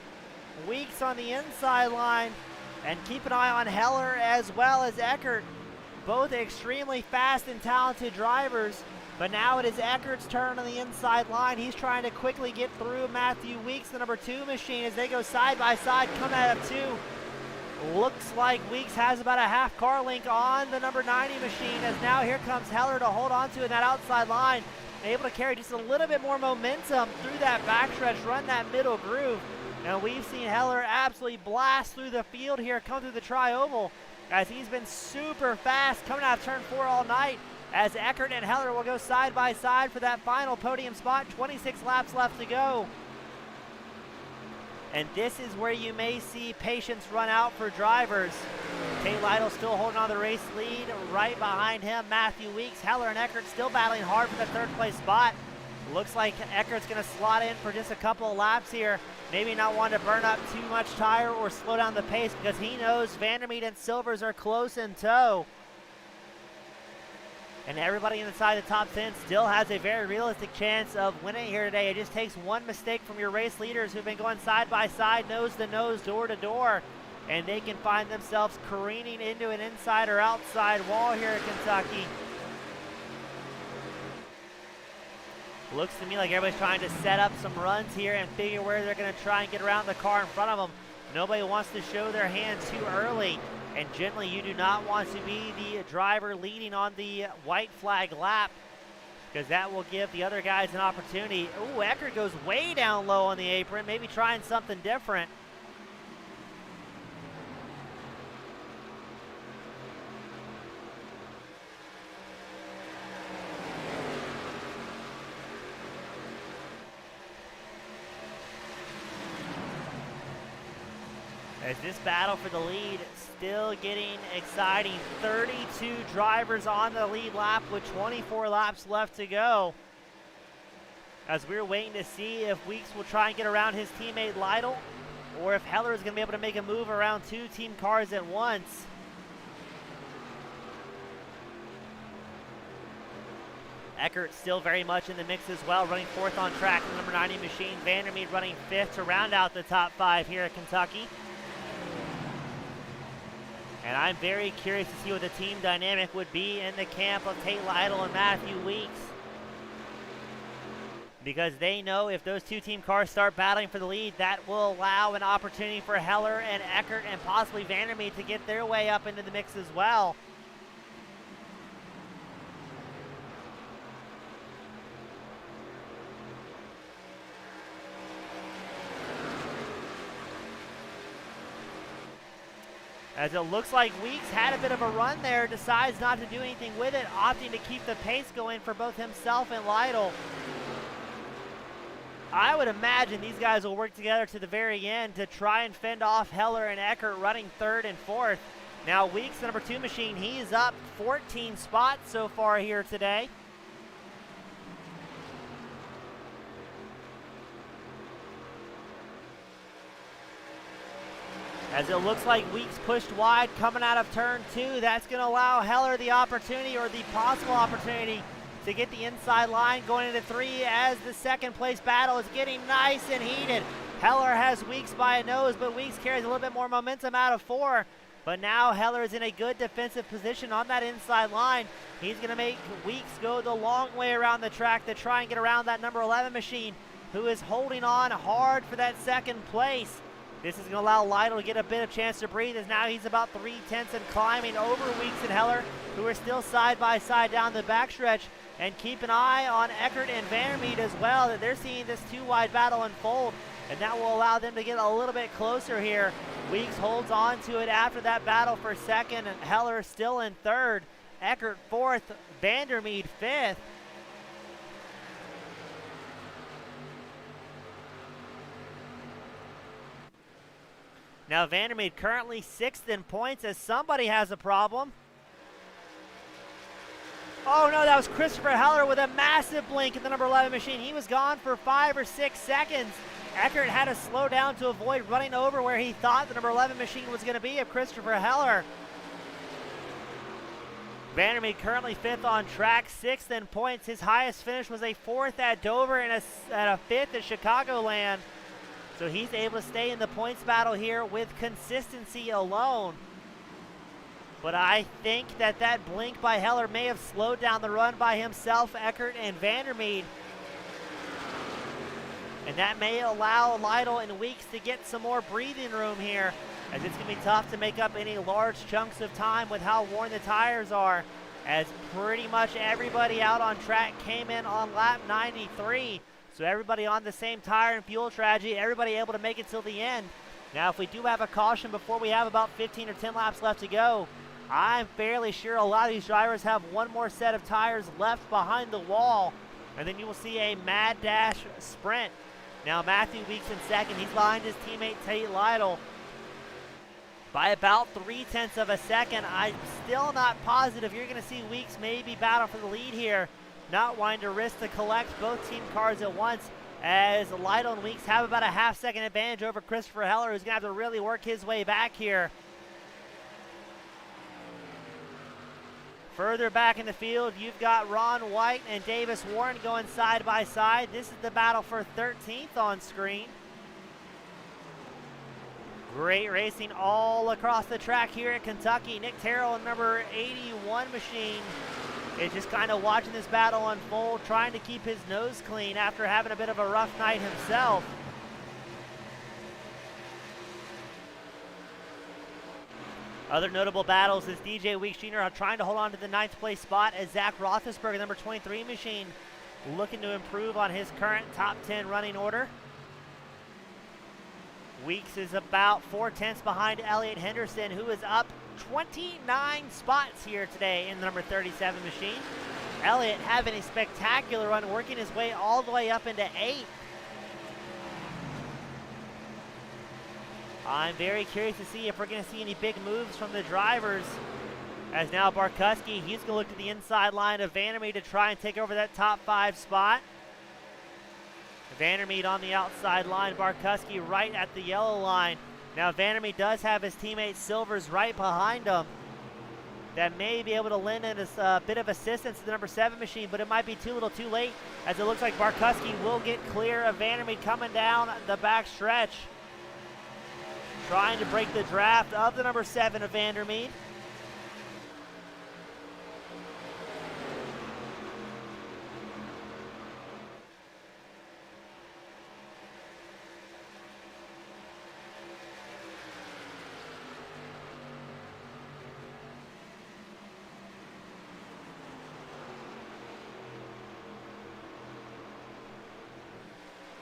[SPEAKER 1] Weeks on the inside line. And keep an eye on Heller as well as Eckert. Both extremely fast and talented drivers. But now it is Eckert's turn on the inside line. He's trying to quickly get through Matthew Weeks, the number 2 machine, as they go side by side, come out of 2. Looks like Weeks has about a half car length on the number 90 machine, as now here comes Heller to hold on to in that outside line. Able to carry just a little bit more momentum through that backstretch, run that middle groove. And we've seen Heller absolutely blast through the field here, come through the tri-oval, as he's been super fast coming out of turn 4 all night. As Eckert and Heller will go side by side for that final podium spot. 26 laps left to go. And this is where you may see patience run out for drivers. Tate Lytle still holding on the race lead. Right behind him, Matthew Weeks. Heller and Eckert still battling hard for the third place spot. Looks like Eckert's going to slot in for just a couple of laps here. Maybe not want to burn up too much tire or slow down the pace because he knows Vandermeed and Silvers are close in tow. And everybody inside the top 10 still has a very realistic chance of winning here today. It just takes one mistake from your race leaders who've been going side by side, nose to nose, door to door, and they can find themselves careening into an inside or outside wall here at Kentucky. Looks to me like everybody's trying to set up some runs here and figure where they're going to try and get around the car in front of them. Nobody wants to show their hand too early, and generally you do not want to be the driver leading on the white flag lap because that will give the other guys an opportunity. Ooh, Eckert goes way down low on the apron, maybe trying something different. As this battle for the lead still getting exciting. 32 drivers on the lead lap with 24 laps left to go. As we're waiting to see if Weeks will try and get around his teammate Lytle, or if Heller is going to be able to make a move around two team cars at once. Eckert still very much in the mix as well, running fourth on track in the number 90 machine. Vandermeed running fifth to round out the top five here at Kentucky. And I'm very curious to see what the team dynamic would be in the camp of Tate Lytle and Matthew Weeks. Because they know if those two team cars start battling for the lead, that will allow an opportunity for Heller and Eckert and possibly Vandermeed to get their way up into the mix as well. As it looks like Weeks had a bit of a run there, decides not to do anything with it, opting to keep the pace going for both himself and Lytle. I would imagine these guys will work together to the very end to try and fend off Heller and Eckert running third and fourth. Now Weeks, the number 2 machine, he is up 14 spots so far here today. As it looks like Weeks pushed wide coming out of turn 2. That's going to allow Heller the opportunity, or the possible opportunity, to get the inside line going into 3 as the second place battle is getting nice and heated. Heller has Weeks by a nose, but Weeks carries a little bit more momentum out of 4. But now Heller is in a good defensive position on that inside line. He's going to make Weeks go the long way around the track to try and get around that number 11 machine, who is holding on hard for that second place. This is going to allow Lytle to get a bit of chance to breathe, as now he's about 3/10 and climbing over Weeks and Heller, who are still side by side down the backstretch. And keep an eye on Eckert and Vandermeed as well, that they're seeing this 2-wide battle unfold, and that will allow them to get a little bit closer here. Weeks holds on to it after that battle for second, and Heller still in third. Eckert fourth, Vandermeed fifth. Now Vandermeed currently 6th in points, as somebody has a problem. Oh no, that was Christopher Heller with a massive blink in the number 11 machine. He was gone for 5 or 6 seconds. Eckert had to slow down to avoid running over where he thought the number 11 machine was going to be of Christopher Heller. Vandermeed currently 5th on track, 6th in points. His highest finish was a 4th at Dover and a 5th at Chicagoland. So he's able to stay in the points battle here with consistency alone. But I think that that blink by Heller may have slowed down the run by himself, Eckert, and Vandermeed. And that may allow Lytle and Weeks to get some more breathing room here, as it's going to be tough to make up any large chunks of time with how worn the tires are, as pretty much everybody out on track came in on lap 93. So everybody on the same tire and fuel strategy, everybody able to make it till the end. Now, if we do have a caution before we have about 15 or 10 laps left to go, I'm fairly sure a lot of these drivers have one more set of tires left behind the wall, and then you will see a mad dash sprint. Now, Matthew Weeks in second. He's behind his teammate Tate Lytle by about 0.3 of a second. I'm still not positive you're going to see Weeks maybe battle for the lead here. not wanting to risk to collect both team cars at once, as Lytle and Weeks have about a half-second advantage over Christopher Heller, who's going to have to really work his way back here. Further back in the field, you've got Ron White and Davis Warren going side by side. This is the battle for 13th on screen. Great racing all across the track here at Kentucky. Nick Terrell, number 81 machine, is just kind of watching this battle unfold, trying to keep his nose clean after having a bit of a rough night himself. Other notable battles is DJ Weeks Jr. trying to hold on to the 9th place spot, as Zach Roethlisberger, number 23 machine, looking to improve on his current top 10 running order. Weeks is about 4/10 behind Elliott Henderson, who is up 29 spots here today in the number 37 machine. Elliott having a spectacular run, working his way all the way up into 8th. I'm very curious to see if we're going to see any big moves from the drivers, as now Barkuski, he's going to look to the inside line of Vandermeed to try and take over that top 5 spot. Vandermeed on the outside line, Barkuski right at the yellow line. Now Vandermeed does have his teammate Silvers right behind him. That may be able to lend in a bit of assistance to the number 7 machine, but it might be too little too late, as it looks like Barkuski will get clear of Vandermeed coming down the back stretch, trying to break the draft of the number 7 of Vandermeed.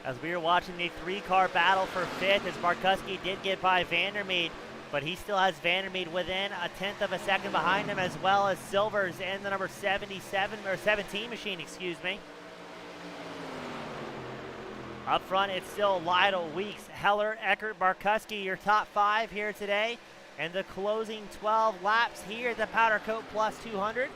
[SPEAKER 1] As we were watching the 3-car battle for 5th, as Barkuski did get by Vandermeed, but he still has Vandermeed within a 1/10 of a second behind him, as well as Silvers and the number 17 machine, excuse me. Up front, it's still Lytle, Weeks, Heller, Eckert, Barkuski, your top 5 here today, and the closing 12 laps here at the Powder Coat Plus 200.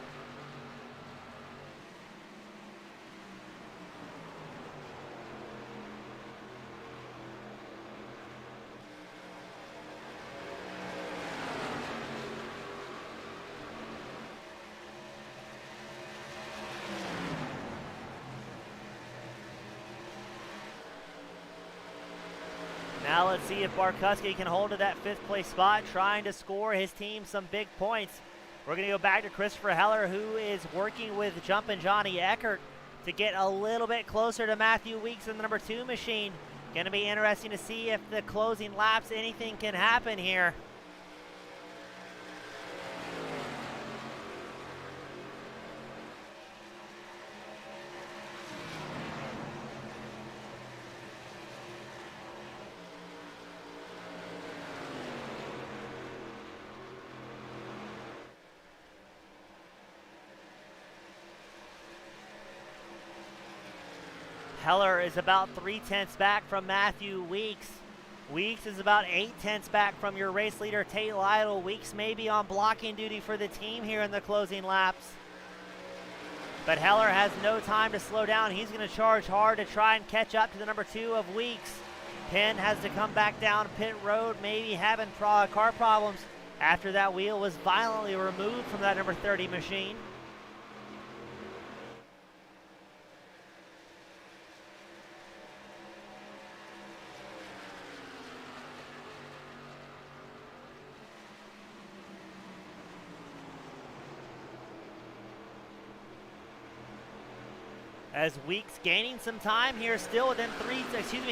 [SPEAKER 1] Now let's see if Barkuski can hold to that 5th place spot, trying to score his team some big points. We're going to go back to Christopher Heller, who is working with Jumpin' Johnny Eckert to get a little bit closer to Matthew Weeks in the number 2 machine. Going to be interesting to see if the closing laps, anything can happen here. Heller is about 3/10 back from Matthew Weeks. Weeks is about 8/10 back from your race leader, Tate Lytle. Weeks may be on blocking duty for the team here in the closing laps. But Heller has no time to slow down. He's going to charge hard to try and catch up to the number 2 of Weeks. Penn has to come back down pit road, maybe having car problems after that wheel was violently removed from that number 30 machine. As Weeks gaining some time here, still within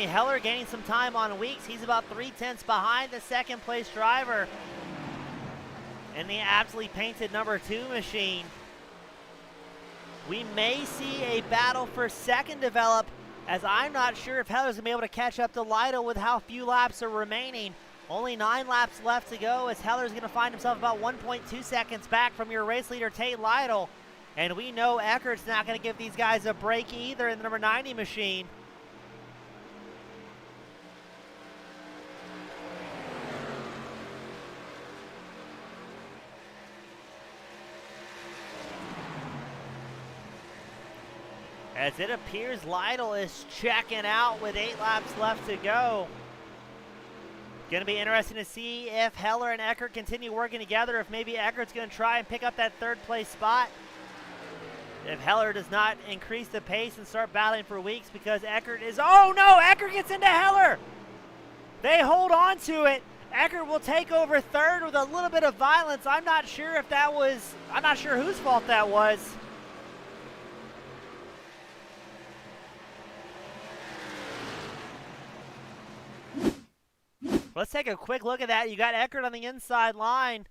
[SPEAKER 1] Heller gaining some time on Weeks. He's about 3/10 behind the 2nd place driver in the absolutely painted number 2 machine. We may see a battle for 2nd develop, as I'm not sure if Heller's going to be able to catch up to Lytle with how few laps are remaining. Only 9 laps left to go, as Heller's going to find himself about 1.2 seconds back from your race leader, Tate Lytle. And we know Eckert's not going to give these guys a break either in the number 90 machine. As it appears Lytle is checking out with 8 laps left to go. Going to be interesting to see if Heller and Eckert continue working together, if maybe Eckert's going to try and pick up that 3rd place spot. If Heller does not increase the pace and start battling for weeks, because Eckert is, oh no, Eckert gets into Heller. They hold on to it. Eckert will take over 3rd with a little bit of violence. I'm not sure whose fault that was. Let's take a quick look at that. You got Eckert on the inside line.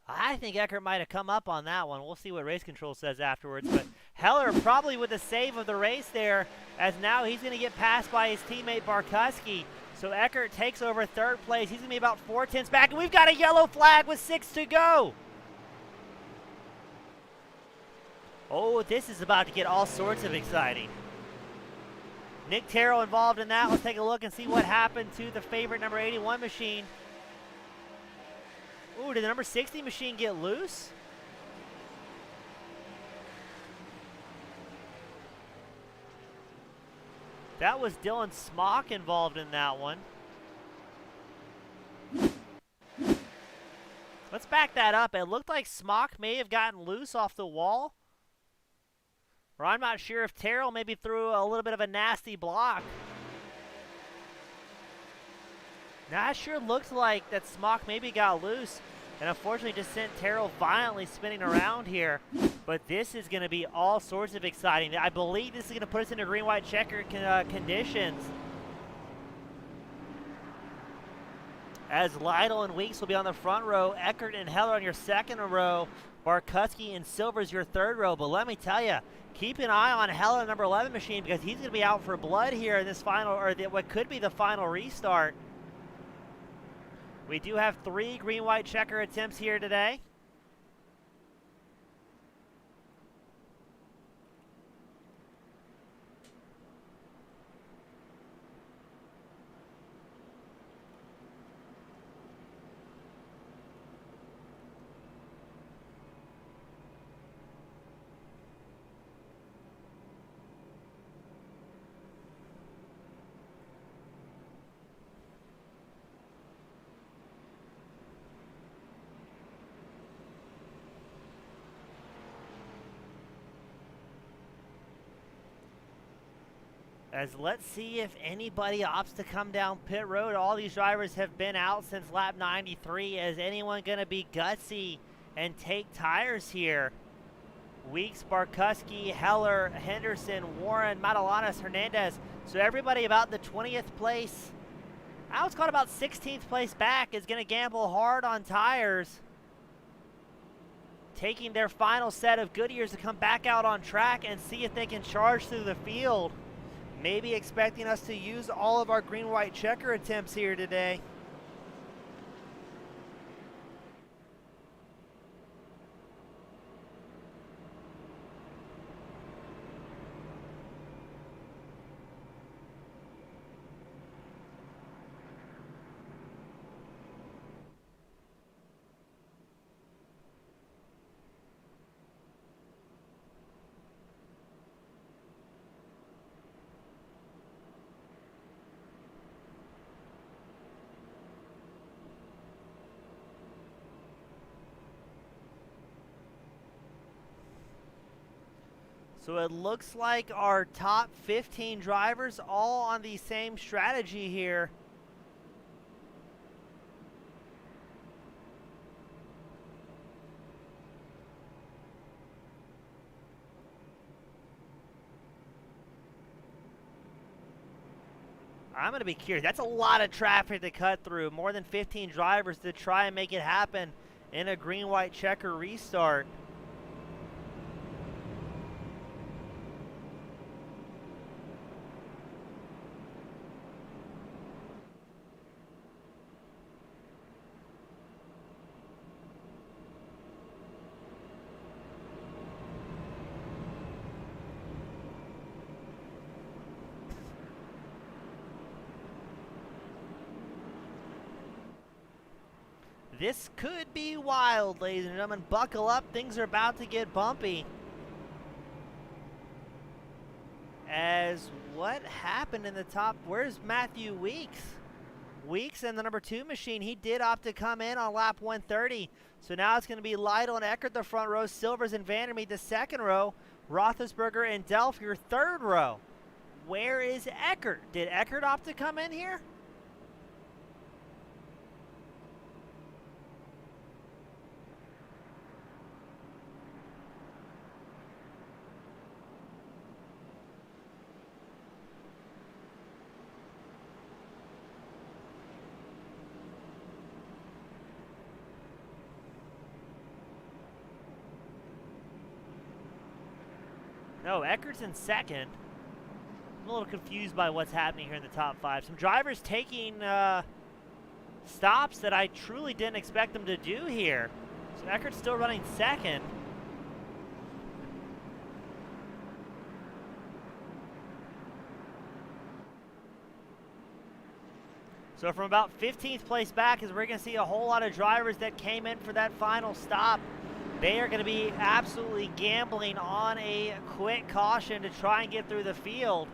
[SPEAKER 1] I think Eckert might have come up on that one. We'll see what race control says afterwards. But Heller probably with the save of the race there, as now he's going to get passed by his teammate Barkuski. So Eckert takes over 3rd place. He's going to be about 4/10 back, and we've got a yellow flag with 6 to go. Oh, this is about to get all sorts of exciting. Nick Terrell involved in that. Let's take a look and see what happened to the favorite number 81 machine. Ooh, did the number 60 machine get loose? That was Dylan Smock involved in that one. Let's back that up. It looked like Smock may have gotten loose off the wall. Or I'm not sure if Terrell maybe threw a little bit of a nasty block. Now, it sure looks like that Smock maybe got loose, and unfortunately just sent Terrell violently spinning around here. But this is going to be all sorts of exciting. I believe this is going to put us into green-white checker conditions. As Lytle and Weeks will be on the front row, Eckert and Heller on your 2nd row, Barkuski and Silver's your 3rd row. But let me tell you, keep an eye on Heller, number 11 machine, because he's going to be out for blood here in this final, or what could be the final restart. We do have 3 green-white checker attempts here today. As let's see if anybody opts to come down pit road. All these drivers have been out since lap 93. Is anyone going to be gutsy and take tires here? Weeks, Barkuski, Heller, Henderson, Warren, Matalanas, Hernandez. So everybody about the 20th place, I was caught about 16th place back, is going to gamble hard on tires, taking their final set of Goodyears to come back out on track and see if they can charge through the field. Maybe expecting us to use all of our green-white checker attempts here today. So it looks like our top 15 drivers all on the same strategy here. I'm going to be curious. That's a lot of traffic to cut through. More than 15 drivers to try and make it happen in a green-white checker restart. This could be wild, ladies and gentlemen. Buckle up. Things are about to get bumpy. as what happened in the top? Where's Matthew Weeks? Weeks in the number 2 machine, he did opt to come in on lap 130. So now it's going to be Lytle and Eckert the front row, Silvers and Vandermeer the second row, Roethlisberger and Delph your third row. Where is Eckert? Did Eckert opt to come in here? No, Eckert's in second. I'm a little confused by what's happening here in the top 5. Some drivers taking stops that I truly didn't expect them to do here. So Eckert's still running second. So from about 15th place back, as we're going to see a whole lot of drivers that came in for that final stop. They are going to be absolutely gambling on a quick caution to try and get through the field.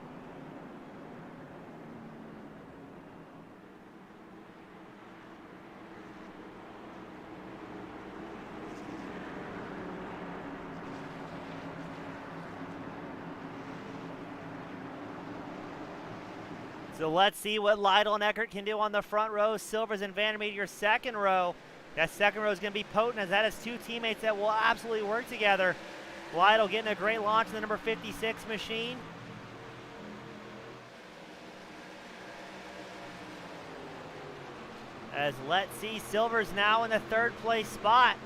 [SPEAKER 1] So let's see what Lytle and Eckert can do on the front row. Silvers and Vandermeer your second row. That second row is going to be potent as that is 2 teammates that will absolutely work together. Lytle getting a great launch in the number 56 machine. As let's see, Silver's now in the 3rd place spot.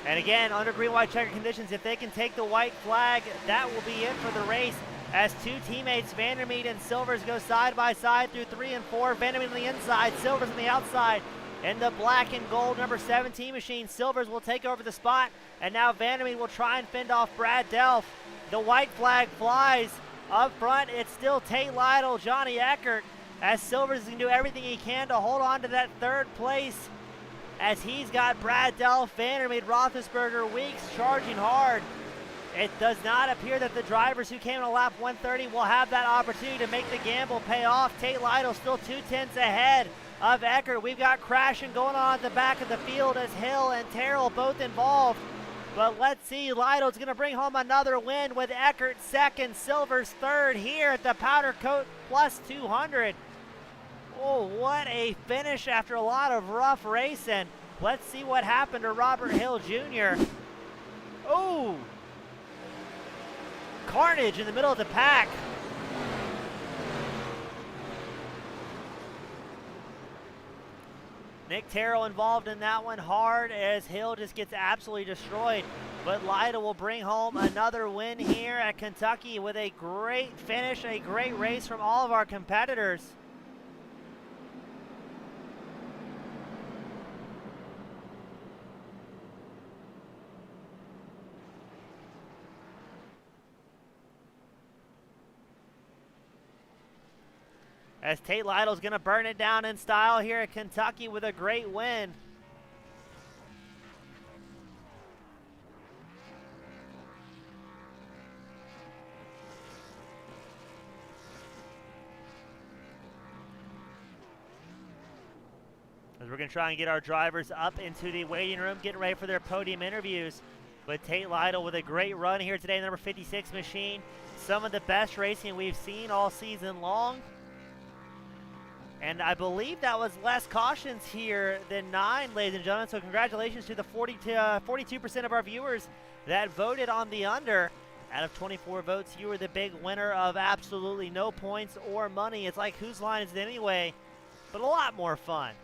[SPEAKER 1] And again, under green-white checker conditions, if they can take the white flag, that will be it for the race. As 2 teammates, Vandermeer and Silvers, go side by side through 3 and 4. Vandermeer on the inside, Silvers on the outside. In the black and gold number 17 machine, Silvers will take over the spot. And now Vandermeer will try and fend off Brad Delph. The white flag flies. Up front, it's still Tate Lytle, Johnny Eckert. As Silvers can do everything he can to hold on to that 3rd place. As he's got Brad Delph, Vandermeer, Roethlisberger, Weeks charging hard. It does not appear that the drivers who came on lap 130 will have that opportunity to make the gamble pay off. Tate Lytle still 2/10 ahead of Eckert. We've got crashing going on at the back of the field as Hill and Terrell both involved. But let's see, Lytle's going to bring home another win with Eckert second, Silvers third here at the Powder Coat Plus 200. Oh, what a finish after a lot of rough racing. Let's see what happened to Robert Hill Jr. Oh! Carnage in the middle of the pack. Nick Terrell involved in that one hard as Hill just gets absolutely destroyed. But Lytle will bring home another win here at Kentucky with a great finish, a great race from all of our competitors. As Tate Lytle's going to burn it down in style here at Kentucky with a great win. As we're going to try and get our drivers up into the waiting room, getting ready for their podium interviews. But Tate Lytle with a great run here today, number 56 machine. Some of the best racing we've seen all season long. And I believe that was less cautions here than 9, ladies and gentlemen. So congratulations to the 42% of our viewers that voted on the under. Out of 24 votes, you were the big winner of absolutely no points or money. It's like, whose line is it anyway? But a lot more fun.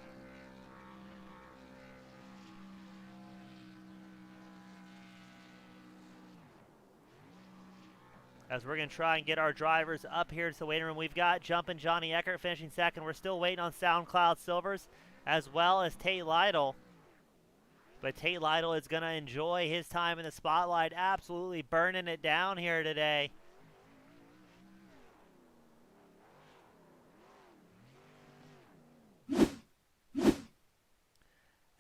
[SPEAKER 1] As we're going to try and get our drivers up here to the waiting room. We've got Jumpin' Johnny Eckert finishing second. We're still waiting on SoundCloud Silvers as well as Tate Lytle. But Tate Lytle is going to enjoy his time in the spotlight, absolutely burning it down here today.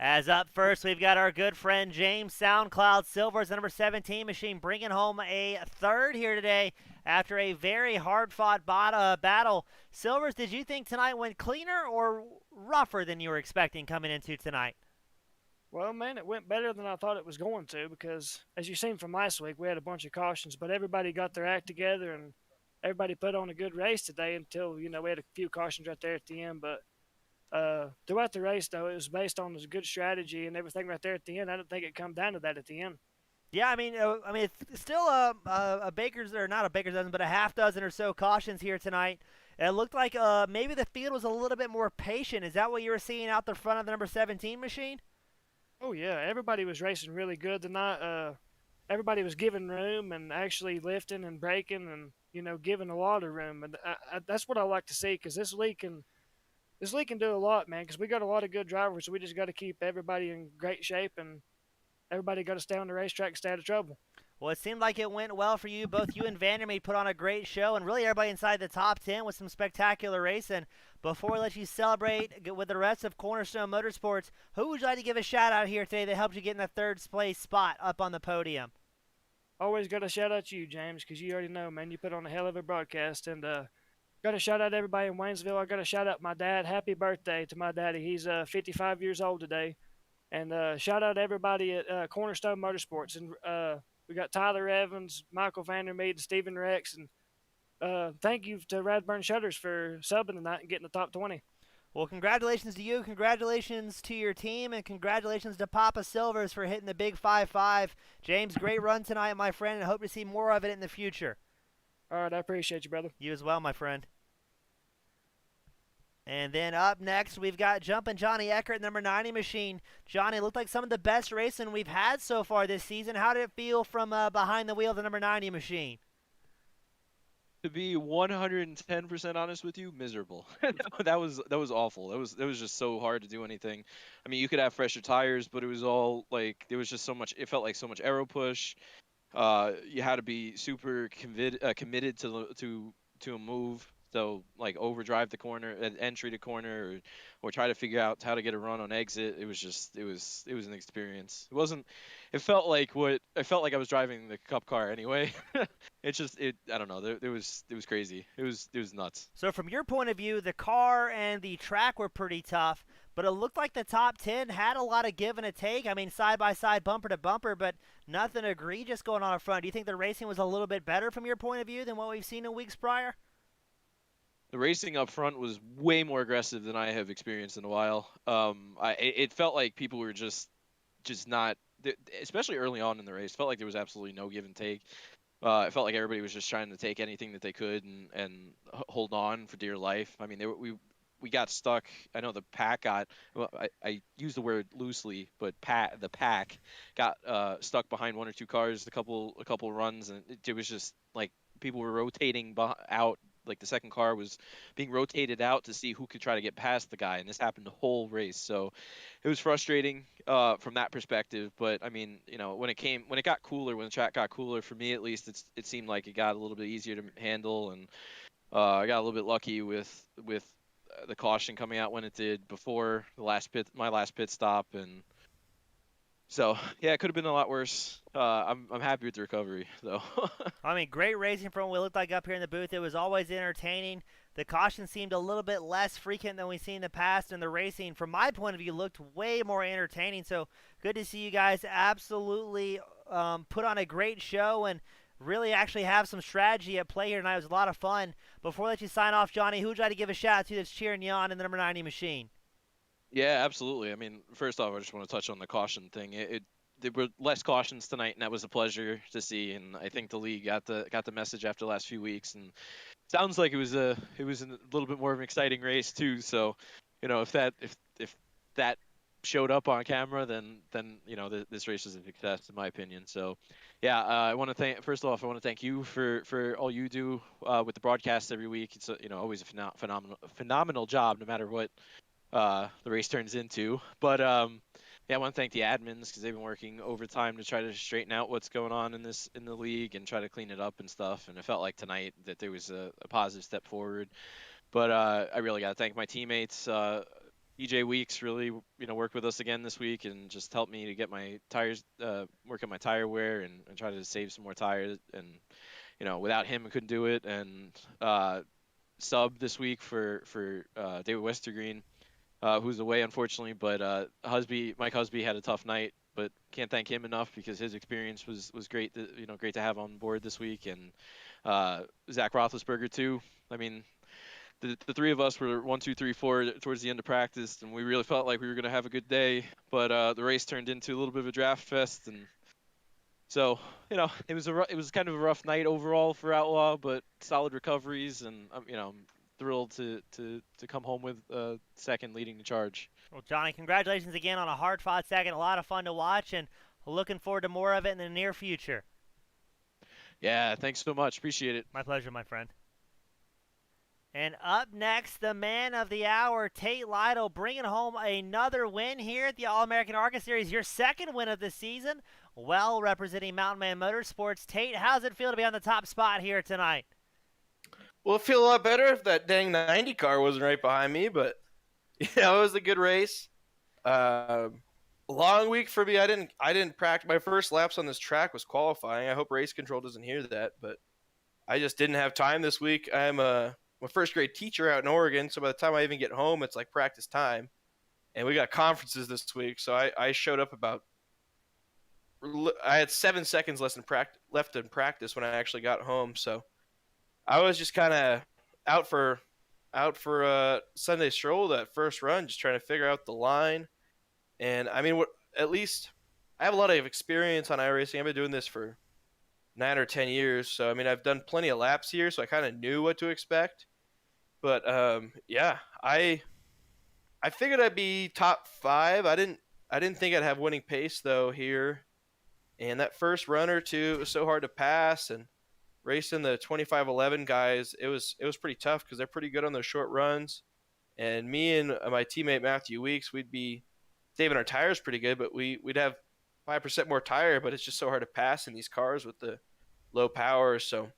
[SPEAKER 1] As up first, we've got our good friend James SoundCloud Silvers, the number 17 machine, bringing home a third here today after a very hard-fought battle. Silvers, did you think tonight went cleaner or rougher than you were expecting coming into tonight?
[SPEAKER 2] Well, man, it went better than I thought it was going to because, as you've seen from last week, we had a bunch of cautions, but everybody got their act together and everybody put on a good race today until, we had a few cautions right there at the end. But throughout the race, though, it was based on a good strategy and everything right there at the end. I didn't think it'd come down to that at the end.
[SPEAKER 1] Yeah, I mean, it's still a baker's or not a baker's dozen, but a half dozen or so cautions here tonight. It looked like maybe the field was a little bit more patient. Is that what you were seeing out the front of the number 17 machine?
[SPEAKER 2] Oh, yeah, everybody was racing really good tonight. Everybody was giving room and actually lifting and braking and, giving a lot of room. And that's what I like to see because this league can do a lot, man. Because we got a lot of good drivers, so we just got to keep everybody in great shape, and everybody got to stay on the racetrack and stay out of trouble.
[SPEAKER 1] Well, it seemed like it went well for you. Both you and Vandermeer put on a great show, and really everybody inside the top 10 with some spectacular racing. Before we let you celebrate with the rest of Cornerstone Motorsports, who would you like to give a shout out here today that helped you get in the third place spot up on the podium?
[SPEAKER 2] Always got to shout out you, James, because you already know, man. You put on a hell of a broadcast, and got to shout out everybody in Waynesville. I got to shout out my dad. Happy birthday to my daddy. He's 55 years old today. And shout out everybody at Cornerstone Motorsports. And we got Tyler Evans, Michael Vandermeed, and Stephen Rex. And thank you to Radburn Shutters for subbing tonight and getting the top 20.
[SPEAKER 1] Well, congratulations to you, congratulations to your team, and congratulations to Papa Silvers for hitting the big 5-5. James, great run tonight, my friend, and hope to see more of it in the future.
[SPEAKER 2] All right, I appreciate you, brother.
[SPEAKER 1] You as well, my friend. And then up next, we've got Jumpin' Johnny Eckert, number 90 machine. Johnny, looked like some of the best racing we've had so far this season. How did it feel from behind the wheel of the number 90 machine?
[SPEAKER 3] To be 110% honest with you, miserable. That was awful. That was just so hard to do anything. I mean, you could have fresher tires, but it was all like there was just so much. It felt like so much aero push. You had to be super committed to a move. So like overdrive the corner, entry to corner, or try to figure out how to get a run on exit. It was an experience. It wasn't. It felt like what I felt like I was driving the cup car anyway. I don't know. It was crazy. It was nuts.
[SPEAKER 1] So, from your point of view, the car and the track were pretty tough, but it looked like the top 10 had a lot of give and a take. I mean, side by side, bumper to bumper, but nothing egregious going on up front. Do you think the racing was a little bit better from your point of view than what we've seen in weeks prior?
[SPEAKER 3] The racing up front was way more aggressive than I have experienced in a while. It felt like people were just not, especially early on in the race. Felt like there was absolutely no give and take. It felt like everybody was just trying to take anything that they could and hold on for dear life. I mean, we got stuck. I know the pack got. Well, I use the word loosely, but the pack got stuck behind one or two cars a couple runs, and it was just like people were rotating out. Like the second car was being rotated out to see who could try to get past the guy, and this happened the whole race. So it was frustrating from that perspective. But I mean, when it got cooler, when the track got cooler, for me at least, it seemed like it got a little bit easier to handle, and I got a little bit lucky with the caution coming out when it did before my last pit stop, and so yeah, it could have been a lot worse. I'm happy with the recovery though.
[SPEAKER 1] I mean, great racing from what we looked like up here in the booth. It was always entertaining. The caution seemed a little bit less frequent than we've seen in the past, and the racing, from my point of view, looked way more entertaining. So good to see you guys absolutely put on a great show and really actually have some strategy at play here tonight. It was a lot of fun. Before I let you sign off, Johnny, who would you like to give a shout out to that's cheering you on in the number 90 machine?
[SPEAKER 3] Yeah, absolutely. I mean, first off, I just want to touch on the caution thing. There were less cautions tonight, and that was a pleasure to see. And I think the league got the message after the last few weeks, and sounds like it was a little bit more of an exciting race too. So, if that showed up on camera, then this race is a success in my opinion. So, yeah, I want to thank you for all you do with the broadcasts every week. It's always a phenomenal job, no matter what the race turns into. But yeah, I want to thank the admins because they've been working overtime to try to straighten out what's going on in the league and try to clean it up and stuff. And it felt like tonight that there was a positive step forward. But I really got to thank my teammates. EJ Weeks really, worked with us again this week and just helped me to get my tires, work on my tire wear and try to save some more tires. And without him, I couldn't do it. And sub this week for David Westergreen, who's away unfortunately, but Mike Husby had a tough night, but can't thank him enough because his experience was great. Great to have on board this week, and Zach Roethlisberger too. I mean, the three of us were 1, 2, 3, 4 towards the end of practice, and we really felt like we were going to have a good day. But the race turned into a little bit of a draft fest, and so it was kind of a rough night overall for Outlaw, but solid recoveries, and I'm thrilled to come home with second, leading the charge.
[SPEAKER 1] Well, Johnny, congratulations again on a hard-fought second. A lot of fun to watch, and looking forward to more of it in the near future.
[SPEAKER 3] Yeah, thanks so much. Appreciate it.
[SPEAKER 1] My pleasure, my friend. And up next, the man of the hour, Tate Lytle, bringing home another win here at the All-American ARCA Series, your second win of the season. Well, representing Mountain Man Motorsports. Tate, how's it feel to be on the top spot here tonight?
[SPEAKER 4] Well, it'd feel a lot better if that dang 90 car wasn't right behind me, but it was a good race. Long week for me. I didn't practice. My first laps on this track was qualifying. I hope race control doesn't hear that, but I just didn't have time this week. I'm a first grade teacher out in Oregon, so by the time I even get home, it's like practice time. And we got conferences this week, so I showed up I had 7 seconds left in practice when I actually got home, so I was just kind of out for a Sunday stroll that first run, just trying to figure out the line. And I mean, at least I have a lot of experience on iRacing. I've been doing this for 9 or 10 years, so I mean, I've done plenty of laps here, so I kind of knew what to expect. But yeah, I figured I'd be top 5. I didn't think I'd have winning pace though here. And that first run or two, it was so hard to pass, and racing the 2511 guys, it was pretty tough because they're pretty good on those short runs. And me and my teammate Matthew Weeks, we'd be saving our tires pretty good, but we'd have 5% more tire, but it's just so hard to pass in these cars with the low power. So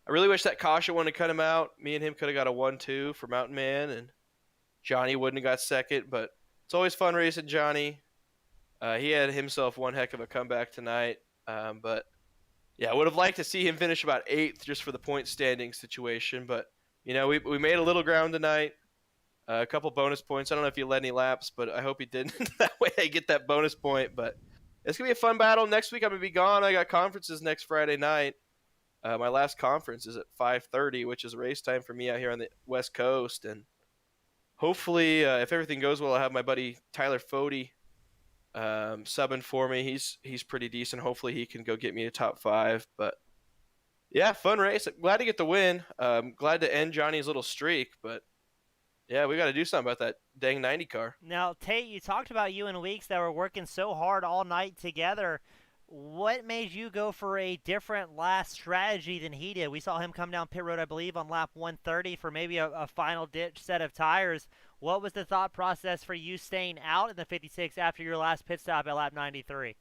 [SPEAKER 4] I really wish that caution wouldn't have cut him out. Me and him could have got a 1-2 for Mountain Man, and Johnny wouldn't have got second, but it's always fun racing Johnny. He had himself one heck of a comeback tonight, but yeah, I would have liked to see him finish about 8th just for the point standing situation, but we made a little ground tonight. A couple bonus points. I don't know if he led any laps, but I hope he didn't. That way I get that bonus point. But it's going to be a fun battle. Next week I'm going to be gone. I got conferences next Friday night. My last conference is at 5:30, which is race time for me out here on the West Coast. And hopefully, if everything goes well, I'll have my buddy Tyler Fody subbing for me. He's pretty decent. Hopefully he can go get me a top 5. But yeah, fun race. Glad to get the win. Glad to end Johnny's little streak, but yeah, we got to do something about that dang 90 car.
[SPEAKER 1] Now, Tate, you talked about you and Weeks that were working so hard all night together. What made you go for a different last strategy than he did? We saw him come down pit road, I believe, on lap 130 for maybe a final ditch set of tires. What was the thought process for you staying out in the 56 after your last pit stop at lap 93?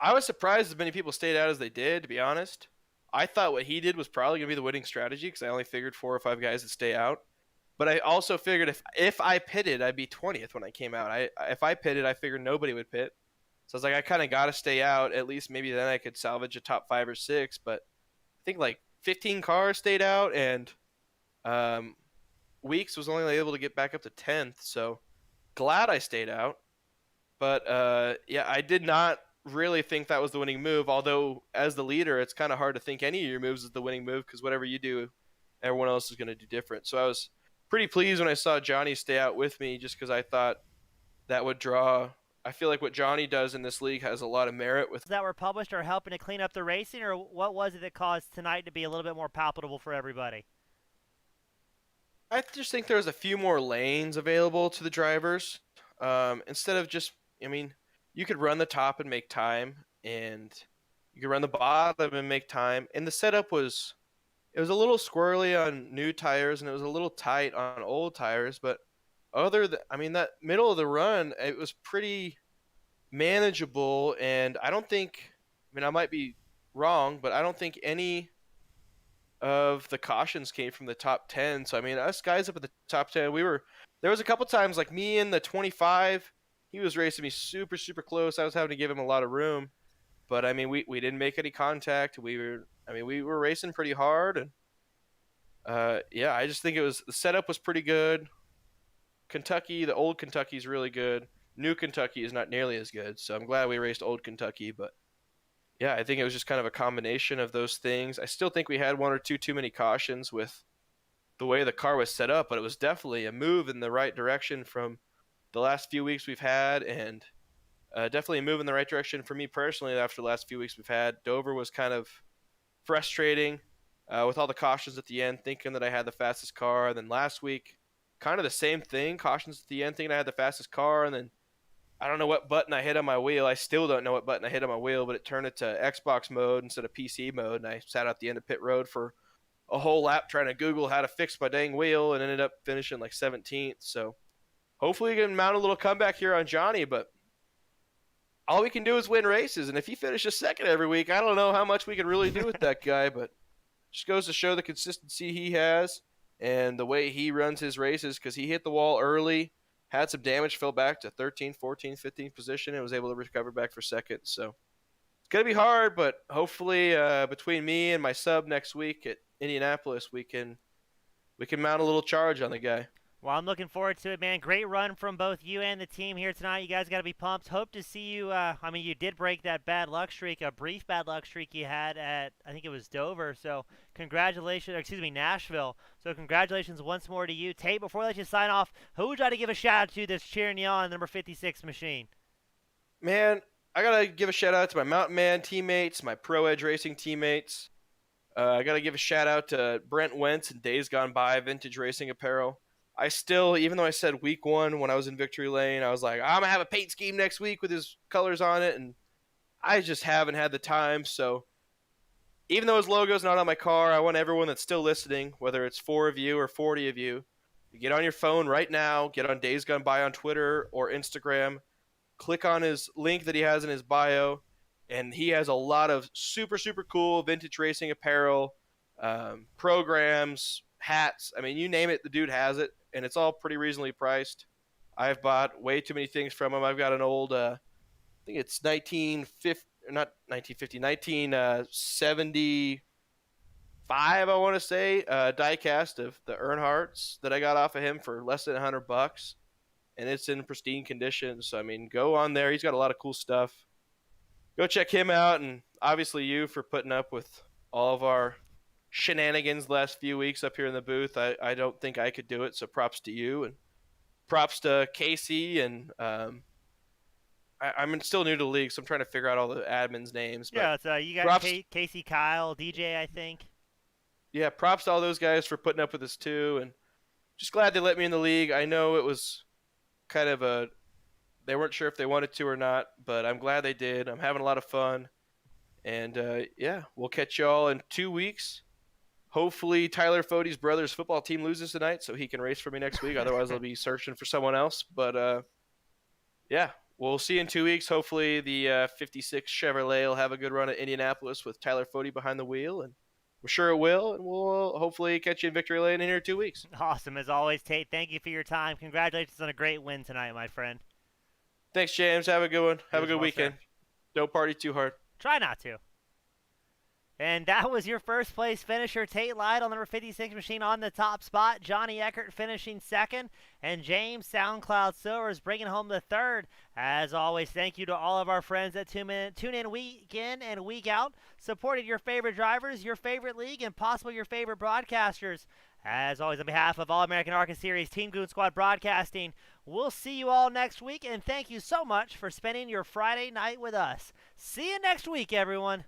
[SPEAKER 4] I was surprised as many people stayed out as they did, to be honest. I thought what he did was probably going to be the winning strategy because I only figured 4 or 5 guys would stay out. But I also figured if I pitted, I'd be 20th when I came out. If I pitted, I figured nobody would pit. So I was like, I kind of got to stay out. At least maybe then I could salvage a top 5 or 6. But I think like 15 cars stayed out, and Weeks was only able to get back up to 10th. So glad I stayed out. But yeah, I did not really think that was the winning move. Although as the leader, it's kind of hard to think any of your moves is the winning move because whatever you do, everyone else is going to do different. So I was pretty pleased when I saw Johnny stay out with me just because I thought that would draw. I feel like what Johnny does in this league has a lot of merit with
[SPEAKER 1] that were published or helping to clean up the racing, or what was it that caused tonight to be a little bit more palatable for everybody?
[SPEAKER 4] I just think there's a few more lanes available to the drivers. Instead of just, I mean, you could run the top and make time, and you could run the bottom and make time. And the setup was, it was a little squirrely on new tires, and it was a little tight on old tires. But that middle of the run, it was pretty manageable. And I don't think, I might be wrong, but I don't think any of the cautions came from the top 10. So, us guys up at the top 10, we were there was a couple times like me in the 25, he was racing me super super close. I was having to give him a lot of room, but I mean we didn't make any contact. We were racing pretty hard, and yeah, I just think the setup was pretty good. Kentucky, the old Kentucky is really good. New Kentucky is not nearly as good, so I'm glad we raced old Kentucky, but yeah, I think it was just kind of a combination of those things. I still think we had one or two too many cautions with the way the car was set up, but it was definitely a move in the right direction from the last few weeks we've had, and definitely a move in the right direction for me personally after the last few weeks we've had. Dover was kind of frustrating with all the cautions at the end, thinking that I had the fastest car. And then last week, kind of the same thing, cautions at the end, thinking I had the fastest car, and then I don't know what button I hit on my wheel. I still don't know what button I hit on my wheel, but it turned it to Xbox mode instead of PC mode, and I sat out the end of pit road for a whole lap trying to Google how to fix my dang wheel and ended up finishing like 17th. So hopefully we can mount a little comeback here on Johnny, but all we can do is win races, and if he finishes second every week, I don't know how much we can really do with that guy, but just goes to show the consistency he has and the way he runs his races, because he hit the wall early, had some damage, fell back to 13th, 14th, 15th position, and was able to recover back for second. So it's going to be hard, but hopefully between me and my sub next week at Indianapolis, we can mount a little charge on the guy.
[SPEAKER 1] Well, I'm looking forward to it, man. Great run from both you and the team here tonight. You guys got to be pumped. Hope to see you. I mean, you did break that bad luck streak, a brief bad luck streak you had at, I think it was Dover. So congratulations, or excuse me, Nashville. So congratulations once more to you. Tate, before I let you sign off, who would you like to give a shout out to that's cheering you on, number 56 machine?
[SPEAKER 4] Man, I got to give a shout out to my Mountain Man teammates, my Pro Edge Racing teammates. I got to give a shout out to Brent Wentz and Days Gone By Vintage Racing Apparel. I still, even though I said week one when I was in Victory Lane, I was like, I'm going to have a paint scheme next week with his colors on it, and I just haven't had the time. So even though his logo's not on my car, I want everyone that's still listening, whether it's 4 of you or 40 of you, to get on your phone right now, get on Days Gone By on Twitter or Instagram, click on his link that he has in his bio, and he has a lot of super, super cool vintage racing apparel, programs, hats. I mean, you name it, the dude has it, and it's all pretty reasonably priced. I've bought way too many things from him. I've got an old, I think it's 1975, I want to say, die-cast of the Earnhardts that I got off of him for less than $100, and it's in pristine condition. So, I mean, go on there. He's got a lot of cool stuff. Go check him out, and obviously you for putting up with all of our shenanigans the last few weeks up here in the booth. I don't think I could do it, so props to you, and props to Casey, and I'm still new to the league, so I'm trying to figure out all the admins' names.
[SPEAKER 1] Yeah,
[SPEAKER 4] but
[SPEAKER 1] it's, you got Casey, Kyle, DJ, I think.
[SPEAKER 4] Yeah, props to all those guys for putting up with us too, and just glad they let me in the league. I know it was kind of they weren't sure if they wanted to or not, but I'm glad they did. I'm having a lot of fun, and yeah, we'll catch y'all in 2 weeks. Hopefully Tyler Fode's brother's football team loses tonight so he can race for me next week. Otherwise, I'll be searching for someone else. But, yeah, we'll see you in 2 weeks. Hopefully the 56 Chevrolet will have a good run at Indianapolis with Tyler Fode behind the wheel. And I'm sure it will. And we'll hopefully catch you in Victory Lane in here 2 weeks.
[SPEAKER 1] Awesome. As always, Tate, thank you for your time. Congratulations on a great win tonight, my friend.
[SPEAKER 4] Thanks, James. Have a good one. Have a good weekend.
[SPEAKER 1] Sir.
[SPEAKER 4] Don't party too hard.
[SPEAKER 1] Try not to. And that was your first place finisher, Tate Lytle, number 56 machine on the top spot. Johnny Eckert finishing second. And James SoundCloud Silvers bringing home the third. As always, thank you to all of our friends that tune in week in and week out, supporting your favorite drivers, your favorite league, and possibly your favorite broadcasters. As always, on behalf of All American ARCA Series, Team Goon Squad Broadcasting, we'll see you all next week. And thank you so much for spending your Friday night with us. See you next week, everyone.